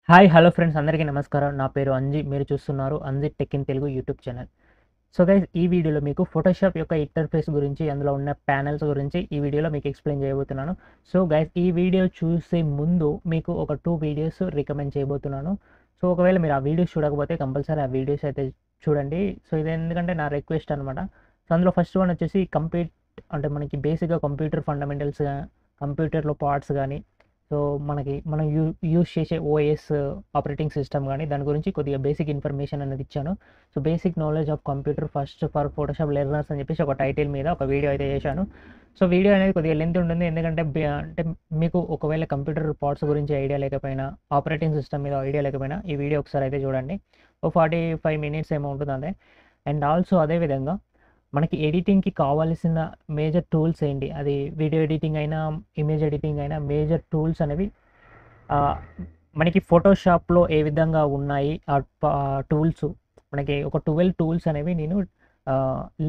Hi hello friends అందరికీ నమస్కారం. నా పేరు అంజి. మీరు చూస్తున్నారు Anji tech in Telugu YouTube channel. So guys, ఈ వీడియోలో మీకు ఫోటోషాప్ యొక్క ఇంటర్ఫేస్ గురించి, అందులో ఉన్న ప్యానెల్స్ గురించి ఈ వీడియోలో మీకు ఎక్స్ప్లెయిన్ చేయబోతున్నాను. సో గైస్, ఈ వీడియో చూసే ముందు మీకు ఒక 2 వీడియోస్ రికమెండ్ చేయబోతున్నాను. సో ఒకవేళ మీరు ఆ వీడియోస్ చూడకపోతే కంపల్సరీ ఆ వీడియోస్ అయితే చూడండి. సో ఇది ఎందుకంటే నా రిక్వెస్ట్ అనమాట. సో అందులో ఫస్ట్ వన్ వచ్చేసి అంటే మనకి బేసిక్గా కంప్యూటర్ ఫండమెంటల్స్, కంప్యూటర్లో పార్ట్స్ కానీ, సో మనం యూజ్ చేసే ఓఎస్ ఆపరేటింగ్ సిస్టమ్ కానీ దాని గురించి కొద్దిగా బేసిక్ ఇన్ఫర్మేషన్ అనేది ఇచ్చాను. So basic knowledge of computer first for Photoshop learners అని చెప్పేసి ఒక టైటిల్ మీద ఒక వీడియో అయితే చేశాను. సో వీడియో అనేది కొద్దిగా లెంత్ ఉంటుంది, ఎందుకంటే అంటే మీకు ఒకవేళ కంప్యూటర్ పార్ట్స్ గురించి ఐడియా లేకపోయినా, ఆపరేటింగ్ సిస్టమ్ మీద ఐడియా లేకపోయినా ఈ వీడియో ఒకసారి అయితే చూడండి. ఓ 45 మినిట్స్ ఏమో ఉంటుంది అదే. అండ్ ఆల్సో అదేవిధంగా మనకి ఎడిటింగ్‌కి కావాల్సిన మేజర్ టూల్స్ ఏంటి? అది వీడియో ఎడిటింగ్ అయినా, ఇమేజ్ ఎడిటింగ్ అయినా మేజర్ టూల్స్ అనేవి ఆహ్, మనకి ఫోటోషాప్‌లో ఏ విధంగా ఉన్నాయి టూల్స్, మనకి ఒక 12 టూల్స్ అనేవి నేను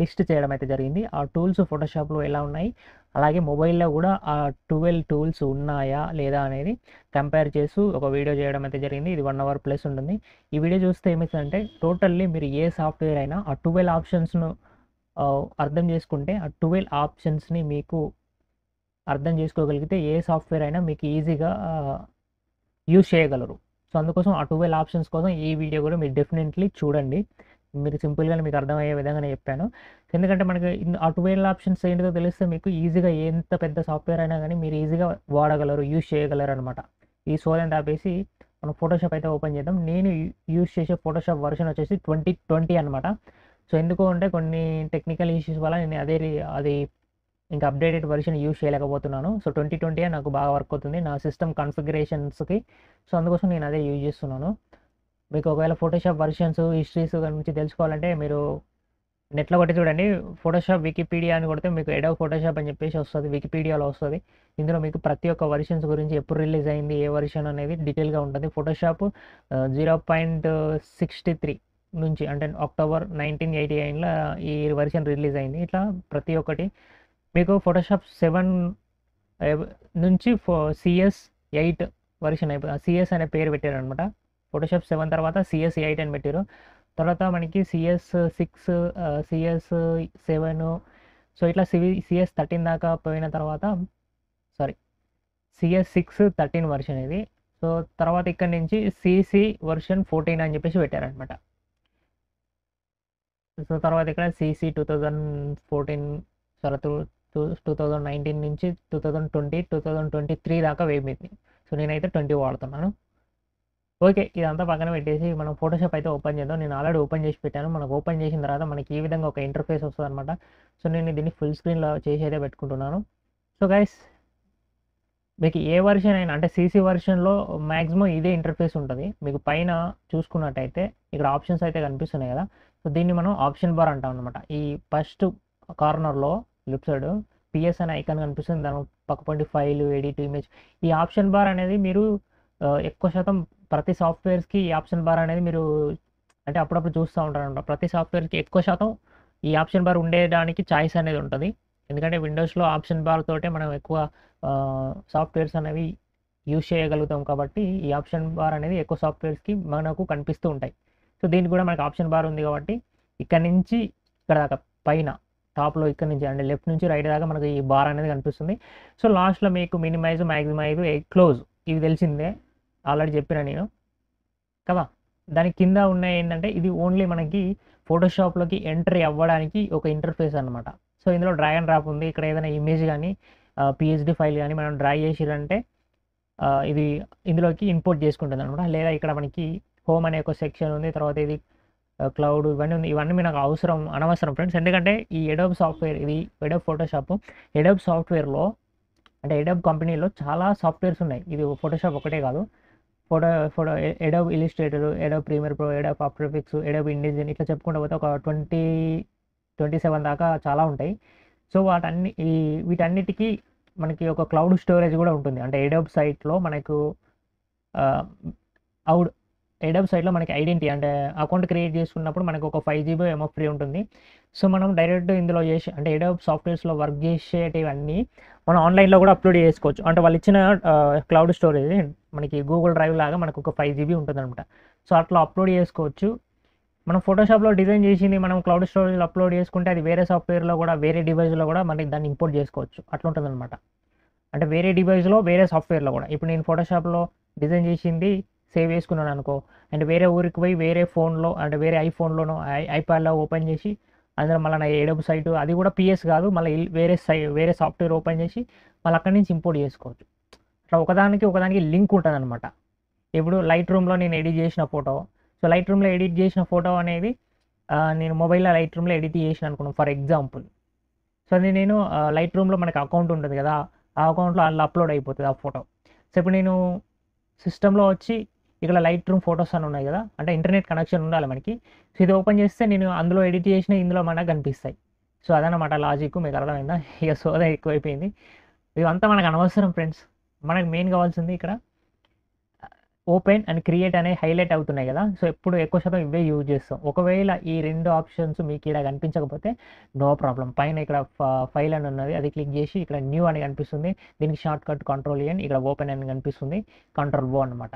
లిస్ట్ చేయడం అయితే జరిగింది. ఆ టూల్స్ ఫోటోషాప్‌లో ఎలా ఉన్నాయి, అలాగే మొబైల్‌లో కూడా ఆ 12 టూల్స్ ఉన్నాయా లేదా అనేది కంపేర్ చేస్తూ ఒక వీడియో చేయడం అయితే జరిగింది. ఇది 1 అవర్ ప్లస్ ఉంటుంది. ఈ వీడియో చూస్తే ఏమైతదంటే టోటల్లీ మీరు ఏ సాఫ్ట్‌వేర్ అయినా ఆ 12 ఆప్షన్స్‌ను అర్థం చేసుకుంటే, ఆ 12 ఆప్షన్స్‌ని మీకు అర్థం చేసుకోగలిగితే ఏ సాఫ్ట్‌వేర్ అయినా మీకు ఈజీగా యూజ్ చేయగలరు. సో అందుకోసం ఆ 12 ఆప్షన్స్ కోసం ఈ వీడియో కూడా మీరు డెఫినెట్‌లీ చూడండి. మీరు సింపుల్‌గానే మీకు అర్థమయ్యే విధంగానే చెప్పాను. ఎందుకంటే మనకి ఆ 12 ఆప్షన్స్ ఏంటిదో తెలిస్తే మీకు ఈజీగా ఎంత పెద్ద సాఫ్ట్‌వేర్ అయినా గానీ మీరు ఈజీగా వాడగలరు, యూజ్ చేయగలరనమాట. ఈ సోదంతా ఆపేసి మనం ఫోటోషాప్ అయితే ఓపెన్ చేద్దాం. నేను యూజ్ చేసే ఫోటోషాప్ వర్షన్ వచ్చేసి 2020 అనమాట. సో ఎందుకు అంటే కొన్ని టెక్నికల్ ఇష్యూస్ వల్ల నేను అది ఇంకా అప్డేటెడ్ వెర్షన్ యూజ్ చేయలేకపోతున్నాను. సో 2020 నాకు బాగా వర్క్ అవుతుంది నా సిస్టమ్ కాన్ఫిగరేషన్స్‌కి. సో అందుకోసం నేను అదే యూజ్ చేస్తున్నాను. మీకు ఒకవేళ ఫోటోషాప్ వెర్షన్స్, హిస్టరీస్ గురించి తెలుసుకోవాలంటే మీరు నెట్‌లో కొట్టి చూడండి. ఫోటోషాప్ వికీపీడియా అని కొడితే మీకు అడోబ్ ఫోటోషాప్ అని చెప్పేసి వస్తది. వికీపీడియాలో వస్తది. ఇందులో మీకు ప్రతి ఒక్క వెర్షన్స్ గురించి ఎప్పుడు రిలీజ్ అయింది, ఏ వెర్షన్ అనేది డీటెయిల్‌గా ఉంటుంది. ఫోటోషాప్ 0.63 నుంచి, అంటే అక్టోబర్ 1989లో ఈ వెర్షన్ రిలీజ్ అయింది. ఇట్లా ప్రతి ఒక్కటి మీకు ఫోటోషాప్ 7 నుంచి సీఎస్ 8 వెర్షన్ సీఎస్ అనే పేరు పెట్టారనమాట. ఫోటోషాప్ 7 తర్వాత సీఎస్ 8 అని పెట్టారు. తర్వాత మనకి సీఎస్ 6, సీఎస్ 7, సో ఇట్లా సీఎస్ 13 దాకా పోయిన తర్వాత, సారీ, సీఎస్ 6, 13 వెర్షన్ ఇది. సో తర్వాత ఇక్కడ నుంచి సీసీ వెర్షన్ 14 అని చెప్పేసి పెట్టారనమాట. సో తర్వాత ఇక్కడ సీసీ 2014, సారీ 2019 నుంచి 2020, 2023 దాకా వేయింది. సో నేనైతే 20 వాడుతున్నాను. ఓకే, ఇదంతా పక్కన పెట్టేసి మనం ఫోటోషాప్ అయితే ఓపెన్ చేద్దాం. నేను ఆల్రెడీ ఓపెన్ చేసి పెట్టాను. మనకు ఓపెన్ చేసిన తర్వాత మనకి ఈ విధంగా ఒక ఇంటర్ఫేస్ వస్తదనమాట. సో నేను దీన్ని ఫుల్ స్క్రీన్‌లో చేసి అయితే పెట్టుకుంటున్నాను. సో గైస్, మీకు ఏ వెర్షన్ అయినా, అంటే సీసీ వెర్షన్‌లో మాక్సిమం ఇదే ఇంటర్ఫేస్ ఉంటది. మీకు పైన చూసుకున్నట్టయితే ఇక్కడ ఆప్షన్స్ అయితే కనిపిస్తున్నాయి కదా! సో దీన్ని మనం ఆప్షన్ బార్ అంటాం అనమాట. ఈ ఫస్ట్ కార్నర్‌లో లెఫ్ట్ సైడ్ పిఎస్ అనే ఐకాన్ కనిపిస్తుంది. దాని పక్కపొంటి ఫైల్, ఎడిట్, ఇమేజ్. ఈ ఆప్షన్ బార్ అనేది మీరు ఎక్కువ శాతం ప్రతి సాఫ్ట్‌వేర్స్‌కి ఈ ఆప్షన్ బార్ అనేది మీరు అంటే అప్పుడప్పుడు చూస్తూ ఉంటారనమాట. ప్రతి సాఫ్ట్‌వేర్‌కి ఎక్కువ శాతం ఈ ఆప్షన్ బార్ ఉండేదానికి చాయిస్ అనేది ఉంటది. ఎందుకంటే విండోస్‌లో ఆప్షన్ బార్ తోటే మనం ఎక్కువ సాఫ్ట్‌వేర్స్ అనేవి యూజ్ చేయగలుగుతాం కాబట్టి ఈ ఆప్షన్ బార్ అనేది ఎక్కువ సాఫ్ట్‌వేర్స్‌కి మనకు కనిపిస్తూ ఉంటాయి. సో దీనికి కూడా మనకు ఆప్షన్ బార్ ఉంది కాబట్టి ఇక్కడ నుంచి ఇక్కడ దాకా పైన టాప్‌లో ఇక్కడ నుంచి, అంటే లెఫ్ట్ నుంచి రైట్ దాకా మనకు ఈ బార్ అనేది కనిపిస్తుంది. సో లాస్ట్‌లో మీకు మినిమైజ్, మాక్సిమైజ్, క్లోజ్ ఇవి తెలిసిందే. ఆల్రెడీ చెప్పినా నేను కదా! దాని కింద ఉన్నాయి ఏంటంటే ఇది ఓన్లీ మనకి ఫోటోషాప్‌లోకి ఎంట్రీ అవ్వడానికి ఒక ఇంటర్ఫేస్ అనమాట. సో ఇందులో డ్రాగ్ అండ్ డ్రాప్ ఉంది. ఇక్కడ ఏదైనా ఇమేజ్ గాని, పీఎస్‌డీ ఫైల్ గాని మనం డ్రాగ్ చేసిర్రంటే ఇది ఇందులోకి ఇంపోర్ట్ చేసుకుంటుందనమాట. లేదా ఇక్కడ మనకి హోమ్ అనే ఒక సెక్షన్ ఉంది. తర్వాత ఇది క్లౌడ్ ఇవన్నీ ఉంది. ఇవన్నీ మనకు అనవసరం ఫ్రెండ్స్. ఎందుకంటే ఈ అడోబ్ సాఫ్ట్‌వేర్, ఇది అడోబ్ ఫోటోషాప్. అడోబ్ సాఫ్ట్‌వేర్‌లో, అంటే అడోబ్ కంపెనీలో చాలా సాఫ్ట్‌వేర్స్ ఉన్నాయి. ఇది ఫోటోషాప్ ఒకటే కాదు. Photo photo Adobe Illustrator, Adobe Premiere Pro, Adobe After Effects, Adobe InDesign, ఇట్లా చెప్పుకుంటూ పోతే ఒక 27 దాకా చాలా ఉంటాయి. సో వీటన్నిటికి మనకి ఒక క్లౌడ్ స్టోరేజ్ కూడా ఉంటుంది. అంటే అడోబ్ సైట్‌లో మనకు ఆహ్, ఔడ్ అడోబ్ సైట్‌లో మనకి ఐడెంటిటీ, అంటే అకౌంట్ క్రియేట్ చేసుకున్నప్పుడు మనకు ఒక 5 జీబీ ఏమో ఫ్రీ ఉంటుంది. సో మనం డైరెక్ట్ ఇందులో చేసి, అంటే అడోబ్ సాఫ్ట్‌వేర్స్‌లో వర్క్ చేసేటివన్నీ మనం ఆన్‌లైన్‌లో కూడా అప్‌లోడ్ చేసుకోవచ్చు. అంటే వాళ్ళు ఇచ్చిన క్లౌడ్ స్టోరేజ్ మనకి గూగుల్ డ్రైవ్ లాగా మనకు ఒక 5 GB ఉంటుందన్నమాట. సో అట్లా అప్లోడ్ చేసుకోవచ్చు. మనం ఫోటోషాప్లో డిజైన్ చేసింది మనం క్లౌడ్ స్టోరేజ్లో అప్లోడ్ చేసుకుంటే అది వేరే సాఫ్ట్వేర్లో కూడా వేరే డివైస్లో కూడా మనకి దాన్ని ఇంపోర్ట్ చేసుకోవచ్చు. అట్లా ఉంటుందన్నమాట. అంటే వేరే డివైస్లో వేరే సాఫ్ట్వేర్లో కూడా ఇప్పుడు నేను ఫోటోషాప్లో డిజైన్ చేసింది సేవ్ చేసుకున్నాను అనుకో, అండ్ వేరే ఊరికి పోయి వేరే ఫోన్లో అంటే వేరే ఐఫోన్లోనో ఐప్యాడ్లో ఓపెన్ చేసి అందులో మళ్ళీ నా ఏడబు సైటు అది కూడా పిఎస్ కాదు, మళ్ళీ వేరే సాఫ్ట్వేర్ ఓపెన్ చేసి మళ్ళీ అక్కడి నుంచి ఇంపోర్ట్ చేసుకోవచ్చు. అట్లా ఒకదానికి లింక్ ఉంటుందన్నమాట. ఇప్పుడు లైట్ రూమ్లో నేను ఎడిట్ చేసిన ఫోటో, సో లైట్ రూమ్లో ఎడిట్ చేసిన ఫోటో అనేది నేను మొబైల్లో లైట్ రూమ్లో ఎడిట్ చేసిన అనుకున్నాను ఫర్ ఎగ్జాంపుల్. సో అది నేను లైట్ రూమ్లో మనకి అకౌంట్ ఉంటుంది కదా, ఆ అకౌంట్లో అందులో అప్లోడ్ అయిపోతుంది ఆ ఫోటో. సో ఇప్పుడు నేను సిస్టంలో వచ్చి ఇక్కడ లైట్ రూమ్ ఫొటోస్ అని ఉన్నాయి కదా, అంటే ఇంటర్నెట్ కనెక్షన్ ఉండాలి మనకి. సో ఇది ఓపెన్ చేస్తే నేను అందులో ఎడిట్ చేసిన ఇందులో మనకు కనిపిస్తాయి. సో అదనమాట లాజిక్, మీకు అర్థమైందా? ఇక సోదా ఎక్కువైపోయింది. ఇదంతా మనకు అనవసరం ఫ్రెండ్స్. మనకు మెయిన్ కావాల్సింది ఇక్కడ ఓపెన్ అండ్ క్రియేట్ అనే హైలైట్ అవుతున్నాయి కదా, సో ఎప్పుడు ఎక్కువ శాతం ఇవే యూజ్ చేస్తాం. ఒకవేళ ఈ 2 ఆప్షన్స్ మీకు ఇక్కడ కనిపించకపోతే నో ప్రాబ్లం, పైన ఇక్కడ ఫైల్ అని ఉన్నది అది క్లిక్ చేసి ఇక్కడ న్యూ అని కనిపిస్తుంది, దీనికి షార్ట్ కట్ Ctrl+N, ఇక్కడ ఓపెన్ అని కనిపిస్తుంది Ctrl+O అనమాట.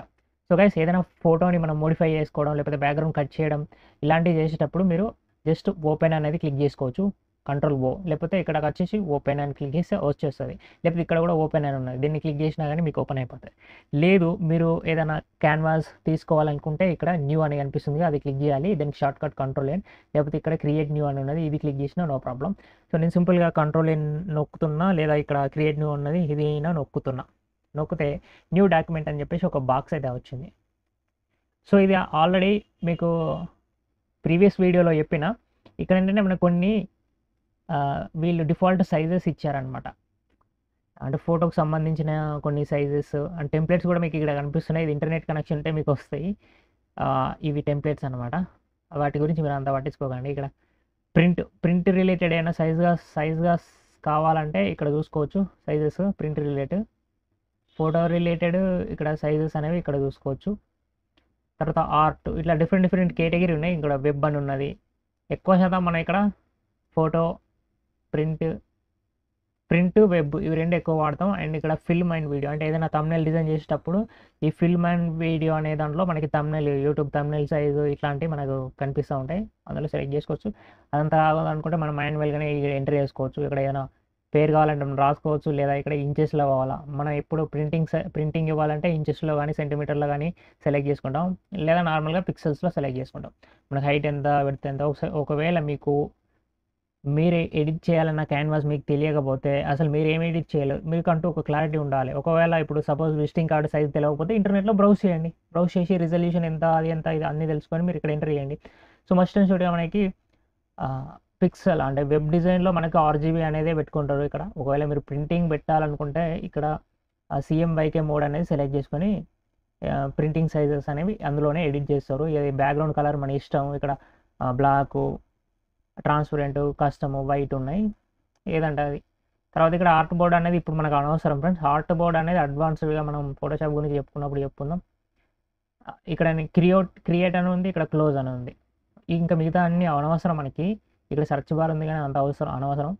సో గైస్ ఏదైనా ఫోటోని మనం మోడిఫై చేసుకోవడం లేకపోతే బ్యాక్గ్రౌండ్ కట్ చేయడం ఇలాంటివి చేసేటప్పుడు మీరు జస్ట్ ఓపెన్ అనేది క్లిక్ చేసుకోవచ్చు Ctrl+O, లేకపోతే ఇక్కడ వచ్చేసి ఓపెన్ అని క్లిక్ చేస్తే వచ్చేస్తుంది, లేకపోతే ఇక్కడ కూడా ఓపెన్ అని ఉన్నది దీన్ని క్లిక్ చేసినా కానీ మీకు ఓపెన్ అయిపోతుంది. లేదు మీరు ఏదైనా క్యాన్వాస్ తీసుకోవాలనుకుంటే ఇక్కడ న్యూ అని కనిపిస్తుంది అది క్లిక్ చేయాలి, దీనికి షార్ట్ కట్ Ctrl+N, లేకపోతే ఇక్కడ క్రియేట్ న్యూ అని ఉన్నది ఇది క్లిక్ చేసినా నో ప్రాబ్లం. సో నేను సింపుల్గా Ctrl+N నొక్కుతున్నా, లేదా ఇక్కడ క్రియేట్ న్యూ ఉన్నది ఇది నొక్కితే న్యూ డాక్యుమెంట్ అని చెప్పేసి ఒక బాక్స్ అయితే వచ్చింది. సో ఇది ఆల్రెడీ మీకు ప్రీవియస్ వీడియోలో చెప్పిన. ఇక్కడ ఏంటంటే మనకు కొన్ని వీళ్ళు డిఫాల్ట్ సైజెస్ ఇచ్చారనమాట, అంటే ఫోటోకి సంబంధించిన కొన్ని సైజెస్ అండ్ టెంప్లెట్స్ కూడా మీకు ఇక్కడ కనిపిస్తున్నాయి. ఇది ఇంటర్నెట్ కనెక్షన్ ఉంటే మీకు వస్తాయి. ఇవి టెంప్లెట్స్ అనమాట, వాటి గురించి మీరు అంత పట్టించుకోకండి. ఇక్కడ ప్రింట్ రిలేటెడ్ అయినా సైజ్గా కావాలంటే ఇక్కడ చూసుకోవచ్చు sizes, print related, photo related ఇక్కడ సైజెస్ అనేవి ఇక్కడ చూసుకోవచ్చు. తర్వాత ఆర్ట్ ఇట్లా డిఫరెంట్ కేటగిరీ ఉన్నాయి. ఇక్కడ వెబ్ అని ఉన్నది. ఎక్కువ శాతం మనం ఇక్కడ ఫోటో, ప్రింట్ వెబ్ ఇవి 2 ఎక్కువ వాడతాం. అండ్ ఇక్కడ ఫిల్మ్ అండ్ వీడియో, అంటే ఏదైనా థంబ్నెయిల్ డిజైన్ చేసేటప్పుడు ఈ ఫిల్మ్ అండ్ వీడియో అనే దాంట్లో మనకి థంబ్నెయిల్, యూట్యూబ్ థంబ్నెయిల్ సైజు ఇట్లాంటివి మనకు కనిపిస్తూ ఉంటాయి, అందులో సెలెక్ట్ చేసుకోవచ్చు. అదంతా కావాలనుకుంటే మనం మాన్యువల్గానే ఎంటర్ చేసుకోవచ్చు. ఇక్కడ ఏదైనా పేరు కావాలంటే మనం రాసుకోవచ్చు, లేదా ఇక్కడ ఇంచెస్లో కావాలా, మనం ఎప్పుడు ప్రింటింగ్ ఇవ్వాలంటే ఇంచెస్లో కానీ సెంటీమీటర్లో కానీ సెలెక్ట్ చేసుకుంటాం, లేదా నార్మల్గా పిక్సెల్స్లో సెలెక్ట్ చేసుకుంటాం. మనకు హైట్ ఎంత, విడ్త్ ఎంత. ఒకవేళ మీకు మీరు ఎడిట్ చేయాలన్న క్యాన్వాస్ మీకు తెలియకపోతే అసలు మీరు ఏం ఎడిట్ చేయలేరు, మీకంటూ ఒక క్లారిటీ ఉండాలి. ఒకవేళ ఇప్పుడు సపోజ్ విజిటింగ్ కార్డు సైజ్ తెలియకపోతే ఇంటర్నెట్లో బ్రౌజ్ చేయండి, బ్రౌజ్ చేసి రిజల్యూషన్ ఎంత, అది ఎంత, ఇది అన్నీ తెలుసుకొని మీరు ఇక్కడ ఎంటర్ చేయండి. సో మస్ట్ అండ్ షుడ్గా మనకి పిక్సెల్ అంటే వెబ్ డిజైన్లో మనకి RGB అనేది పెట్టుకుంటారు ఇక్కడ. ఒకవేళ మీరు ప్రింటింగ్ పెట్టాలనుకుంటే ఇక్కడ CMYK మోడ్ అనేది సెలెక్ట్ చేసుకొని ప్రింటింగ్ సైజెస్ అనేవి అందులోనే ఎడిట్ చేస్తారు. ఇది బ్యాక్గ్రౌండ్ కలర్ మన ఇష్టం. ఇక్కడ బ్లాకు, ట్రాన్స్పరెంట్, కస్టమ్, వైట్ ఉన్నాయి, ఏదంటే అది. తర్వాత ఇక్కడ ఆర్ట్ బోర్డ్ అనేది ఇప్పుడు మనకు అనవసరం ఫ్రెండ్స్. ఆర్ట్ బోర్డ్ అనేది అడ్వాన్స్డ్గా మనం ఫోటోషాప్ గురించి చెప్పుకుందాం. ఇక్కడ క్రియేట్ అని ఉంది, ఇక్కడ క్లోజ్ అని ఉంది. ఇంకా మిగతా అన్ని అనవసరం మనకి. ఇక్కడ సెర్చ్ బార్ ఉంది కానీ అంత అనవసరం.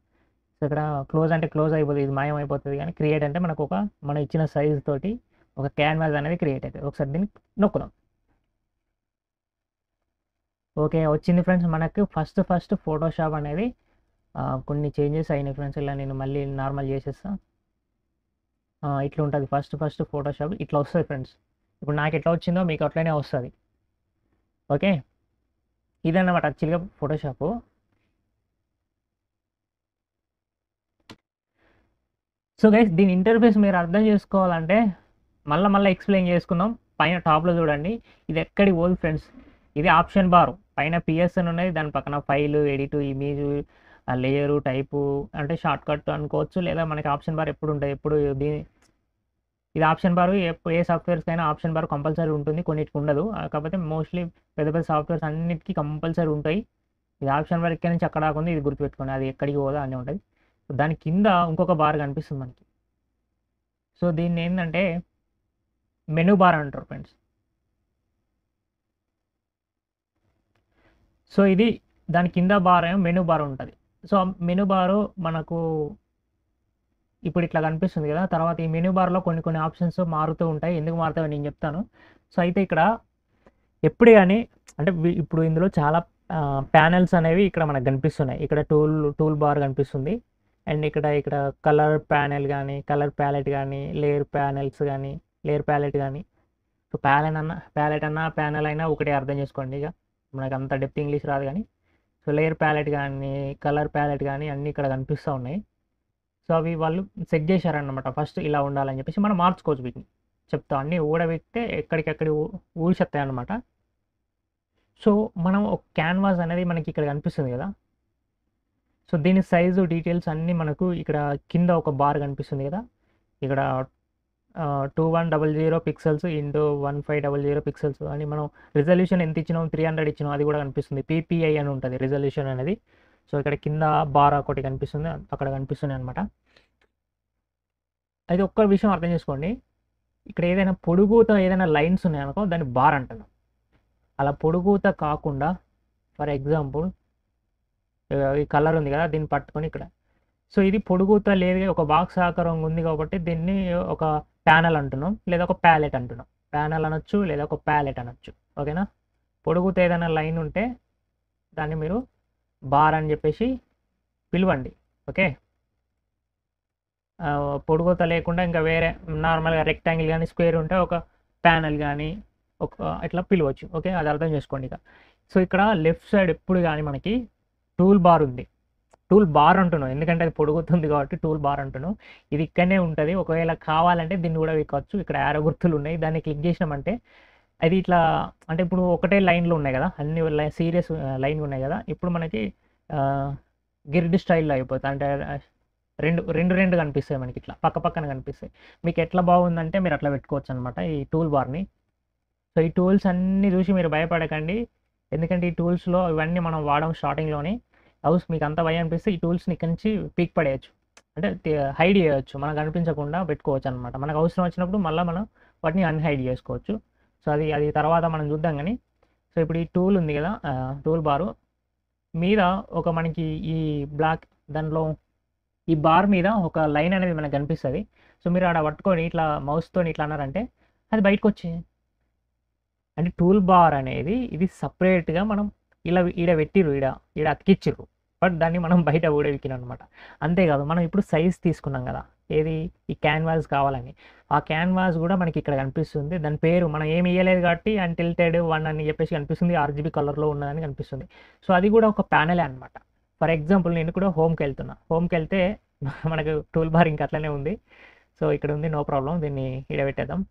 సో ఇక్కడ క్లోజ్ అంటే క్లోజ్ అయిపోతుంది, ఇది మాయం అయిపోతుంది. కానీ క్రియేట్ అంటే మనకు మనం ఇచ్చిన సైజ్ తోటి ఒక క్యాన్వాస్ అనేది క్రియేట్ అవుతుంది. ఒకసారి దీన్ని నొక్కుదాం. ఓకే వచ్చింది ఫ్రెండ్స్. మనకు ఫస్ట్ ఫోటోషాప్ అనేది కొన్ని చేంజెస్ అయినాయి ఫ్రెండ్స్. ఇలా నేను మళ్ళీ నార్మల్ చేసేస్తా. ఇట్లా ఉంటుంది ఫస్ట్ ఫోటోషాప్ ఇట్లా వస్తుంది ఫ్రెండ్స్. ఇప్పుడు నాకు ఎట్లా వచ్చిందో మీకు అట్లనే వస్తుంది. ఓకే ఇదన్నమాట యాక్చువల్గా ఫోటోషాపు. సో గైస్ దీని ఇంటర్ఫేస్ మీరు అర్థం చేసుకోవాలంటే మళ్ళీ ఎక్స్ప్లెయిన్ చేసుకుందాం. పైన టాప్లో చూడండి, ఇది ఎక్కడికి పోదు ఫ్రెండ్స్. ఇది ఆప్షన్ బార్, పైన PS అని ఉన్నది, దాని పక్కన file, edit, image, layer, type అంటే షార్ట్ కట్ అనుకోవచ్చు, లేదా మనకి ఆప్షన్ బార్ ఎప్పుడు ఉంటుంది. ఇది ఆప్షన్ బార్ ఏ సాఫ్ట్వేర్స్కైనా ఆప్షన్ బార్ కంపల్సరీ ఉంటుంది, కొన్నిటికి ఉండదు. కాకపోతే మోస్ట్లీ పెద్ద సాఫ్ట్వేర్స్ అన్నిటికీ కంపల్సరీ ఉంటాయి. ఇది ఆప్షన్ బార్ ఎక్కడి నుంచి అక్కడ రాకుండా ఇది గుర్తుపెట్టుకోండి, అది ఎక్కడికి పోదా అన్నీ ఉంటుంది. సో దాని కింద ఇంకొక బార్ కనిపిస్తుంది మనకి. సో దీన్ని ఏంటంటే మెనూ బార్ అంటారు ఫ్రెండ్స్. సో ఇది దాని కింద బార్ ఏమో మెనూ బార్ ఉంటుంది. సో మెనూ బారు మనకు ఇప్పుడు ఇట్లా కనిపిస్తుంది కదా. తర్వాత ఈ మెనూ బార్లో కొన్ని ఆప్షన్స్ మారుతూ ఉంటాయి. ఎందుకు మారుతాయో నేను చెప్తాను. సో అయితే ఇక్కడ ఎప్పుడు కానీ అంటే ఇప్పుడు ఇందులో చాలా ప్యానెల్స్ అనేవి ఇక్కడ మనకు కనిపిస్తున్నాయి. ఇక్కడ టూల్ బార్ కనిపిస్తుంది. అండ్ ఇక్కడ కలర్ ప్యానెల్ కానీ, కలర్ ప్యాలెట్ కానీ, లేయర్ ప్యానెల్స్ కానీ, లేయర్ ప్యాలెట్ కానీ. సో ప్యాలెట్ అన్న ప్యానెల్ అయినా ఒకటే అర్థం చేసుకోండి. ఇక మనకు అంత డెప్త్ ఇంగ్లీష్ రాదు కానీ. సో లేయర్ ప్యాలెట్ కానీ, కలర్ ప్యాలెట్ కానీ అన్నీ ఇక్కడ కనిపిస్తూ ఉన్నాయి. సో అవి వాళ్ళు సెట్ చేశారనమాట. ఫస్ట్ ఇలా ఉండాలని చెప్పేసి మనం మార్చుకోవచ్చు. వీటిని చెప్తాం, అన్నీ ఊడబెడితే ఎక్కడికెక్కడ ఊడిసేస్తాయి అనమాట. సో మనం ఒక క్యాన్వాస్ అనేది మనకి ఇక్కడ కనిపిస్తుంది కదా. సో దీని సైజు డీటెయిల్స్ అన్నీ మనకు ఇక్కడ కింద ఒక బార్ కనిపిస్తుంది కదా. ఇక్కడ 2100 పిక్సెల్స్ ఇంటూ 1500 పిక్సెల్స్ అని మనం రిజల్యూషన్ ఎంత ఇచ్చినాం, 300 ఇచ్చినాం, అది కూడా కనిపిస్తుంది. పీపీఐ అని ఉంటుంది రిజల్యూషన్ అనేది. సో ఇక్కడ కింద బార్ ఒకటి కనిపిస్తుంది, అక్కడ కనిపిస్తుంది అనమాట. అయితే ఒక్క విషయం అర్థం చేసుకోండి, ఇక్కడ ఏదైనా పొడుగుతో ఏదైనా లైన్స్ ఉన్నాయనుకో దాన్ని బార్ అంటాను. అలా పొడుగుత కాకుండా ఫర్ ఎగ్జాంపుల్ ఈ కలర్ ఉంది కదా, దీన్ని పట్టుకొని ఇక్కడ. సో ఇది పొడుగుత లేదు, ఒక బాక్స్ ఆకారం ఉంది కాబట్టి దీన్ని ఒక ప్యానెల్ అంటున్నాం, లేదా ఒక ప్యాలెట్ అంటున్నాం. ప్యానెల్ అనొచ్చు లేదా ఒక ప్యాలెట్ అనొచ్చు. ఓకేనా. పొడుగుత ఏదైనా లైన్ ఉంటే దాన్ని మీరు బార్ అని చెప్పేసి పిలవండి. ఓకే. పొడుగుత లేకుండా ఇంకా వేరే నార్మల్గా రెక్టాంగిల్ కానీ స్క్వేర్ ఉంటే ఒక ప్యానెల్ కానీ ఒక ఇట్లా పిలవచ్చు. ఓకే, అది అర్థం చేసుకోండి ఇక. సో ఇక్కడ లెఫ్ట్ సైడ్ ఎప్పుడు కానీ మనకి టూల్ బార్ ఉంది. టూల్ బార్ అంటున్నాం ఎందుకంటే అది పొడుగుతుంది కాబట్టి టూల్ బార్ అంటున్నాం. ఇది ఇక్కడనే ఉంటుంది. ఒకవేళ కావాలంటే దీన్ని కూడా వెక్కవచ్చు. ఇక్కడ యారో గుర్తులు ఉన్నాయి, దాన్ని క్లిక్ చేసినామంటే అది ఇట్లా అంటే ఇప్పుడు ఒకటే లైన్లో ఉన్నాయి కదా, అన్ని సీరియస్ లైన్ ఉన్నాయి కదా. ఇప్పుడు మనకి గిరిడ్ స్టైల్లో అయిపోతుంది. అంటే రెండు కనిపిస్తాయి మనకి, ఇట్లా పక్క పక్కన కనిపిస్తాయి. మీకు ఎట్లా బాగుందంటే మీరు అట్లా పెట్టుకోవచ్చు అనమాట ఈ టూల్ బార్ని. సో ఈ టూల్స్ అన్నీ చూసి మీరు భయపడకండి, ఎందుకంటే ఈ టూల్స్లో ఇవన్నీ మనం వాడడం స్టార్టింగ్లోనే. హౌస్ మీకు అంత భయం అనిపిస్తే ఈ టూల్స్ని ఇక్కడి నుంచి పీక్ పడేయచ్చు, అంటే హైడ్ చేయవచ్చు, మనకు అనిపించకుండా పెట్టుకోవచ్చు అనమాట. మనకు అవసరం వచ్చినప్పుడు మళ్ళీ మనం వాటిని అన్హైడ్ చేసుకోవచ్చు. సో అది తర్వాత మనం చూద్దాం కానీ. సో ఇప్పుడు ఈ టూల్ ఉంది కదా, టూల్ బారు మీద ఒక మనకి ఈ బ్లాక్ దానిలో ఈ బార్ మీద ఒక లైన్ అనేది మనకు కనిపిస్తుంది. సో మీరు ఆడ పట్టుకొని ఇట్లా మౌస్తో ఇట్లా అన్నారంటే అది బయటకు వచ్చేది. అంటే టూల్ బార్ అనేది ఇది సపరేట్గా మనం ఇలా ఈడ పెట్టిర్రు, ఈడ అతికిచ్చిర్రు, బట్ దాన్ని మనం బయట ఊడవికినాం అనమాట. అంతేకాదు మనం ఇప్పుడు సైజ్ తీసుకున్నాం కదా, ఏది ఈ క్యాన్వాస్ కావాలని, ఆ క్యాన్వాస్ కూడా మనకి ఇక్కడ కనిపిస్తుంది. దాని పేరు మనం ఏమి ఇవ్వలేదు కాబట్టి అన్టిల్టెడ్ 1 అని చెప్పేసి కనిపిస్తుంది, RGB కలర్లో ఉన్నదని కనిపిస్తుంది. సో అది కూడా ఒక ప్యానెలే అనమాట. ఫర్ ఎగ్జాంపుల్ నేను కూడా హోమ్కి వెళ్తున్నా, హోమ్కి వెళ్తే మనకు టూల్ బార్ ఇంకా అట్లనే ఉంది. సో ఇక్కడ ఉంది, నో ప్రాబ్లం, దీన్ని ఈడబెట్టేద్దాం.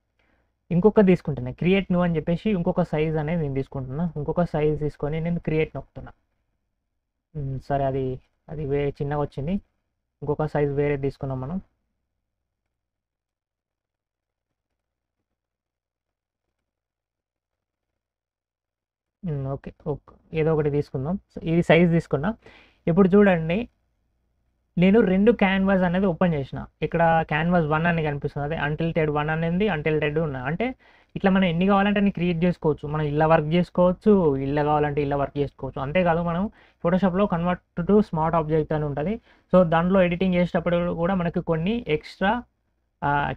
ఇంకొక తీసుకుంటున్నా క్రియేట్ న్యూ అని చెప్పేసి ఇంకొక సైజ్ అనేది నేను తీసుకుంటున్నా. ఇంకొక సైజ్ తీసుకొని నేను క్రియేట్ నొక్కుతున్నా. సరే అది వేరే చిన్నగా వచ్చింది, ఇంకొక సైజ్ వేరే తీసుకున్నాం మనం. ఓకే ఏదో ఒకటి తీసుకుందాం. ఇది సైజ్ తీసుకున్నా. ఇప్పుడు చూడండి, నేను 2 క్యాన్వాస్ అనేది ఓపెన్ చేసిన. ఇక్కడ క్యాన్వాస్ 1 అని కనిపిస్తుంది, అదే అన్టిల్టెడ్ 1 అనేది అన్టిల్టెడ్ ఉన్నాయి. అంటే ఇట్లా మనం ఎన్ని కావాలంటే అన్ని క్రియేట్ చేసుకోవచ్చు. మనం ఇలా వర్క్ చేసుకోవచ్చు, ఇలా కావాలంటే ఇలా వర్క్ చేసుకోవచ్చు. అంతేకాదు మనం ఫోటోషాప్లో కన్వర్ట్ టు స్మార్ట్ ఆబ్జెక్ట్ అని ఉంటుంది. సో దాంట్లో ఎడిటింగ్ చేసేటప్పుడు కూడా మనకు కొన్ని ఎక్స్ట్రా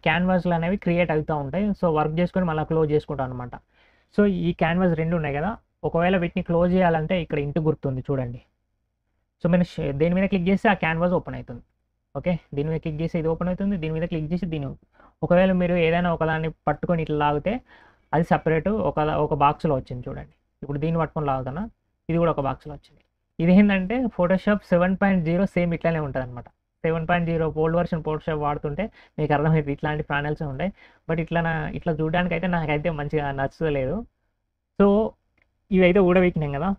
క్యాన్వాస్లు అనేవి క్రియేట్ అవుతూ ఉంటాయి. సో వర్క్ చేసుకొని మళ్ళీ క్లోజ్ చేసుకుంటాం అనమాట. సో ఈ క్యాన్వాస్ 2 ఉన్నాయి కదా, ఒకవేళ వీటిని క్లోజ్ చేయాలంటే ఇక్కడ ఇంటూ గుర్తుంది చూడండి. సో మీరు దేని మీద క్లిక్ చేస్తే ఆ క్యాన్వాస్ ఓపెన్ అవుతుంది. ఓకే, దీని మీద క్లిక్ చేసి ఇది ఓపెన్ అవుతుంది, దీని మీద క్లిక్ చేసి దీని. ఒకవేళ మీరు ఏదైనా ఒకదాన్ని పట్టుకొని ఇట్లా లాగితే అది సపరేట్ ఒక బాక్స్లో వచ్చింది చూడండి. ఇప్పుడు దీన్ని పట్టుకొని లాగుతున్నా, ఇది కూడా ఒక బాక్స్లో వచ్చింది. ఇది ఏంటంటే ఫోటోషాప్ 7.0 సేమ్ ఇట్లానే ఉంటుంది అనమాట. 7.0 ఓల్డ్ వర్షన్ ఫోటోషాప్ వాడుతుంటే మీకు అర్థమైంది ఇట్లాంటి ప్యానెల్స్ ఉంటాయి. బట్ ఇట్లా చూడడానికి అయితే నాకైతే మంచిగా నచ్చలేదు. సో ఇవైతే ఊడబెట్టినాం కదా,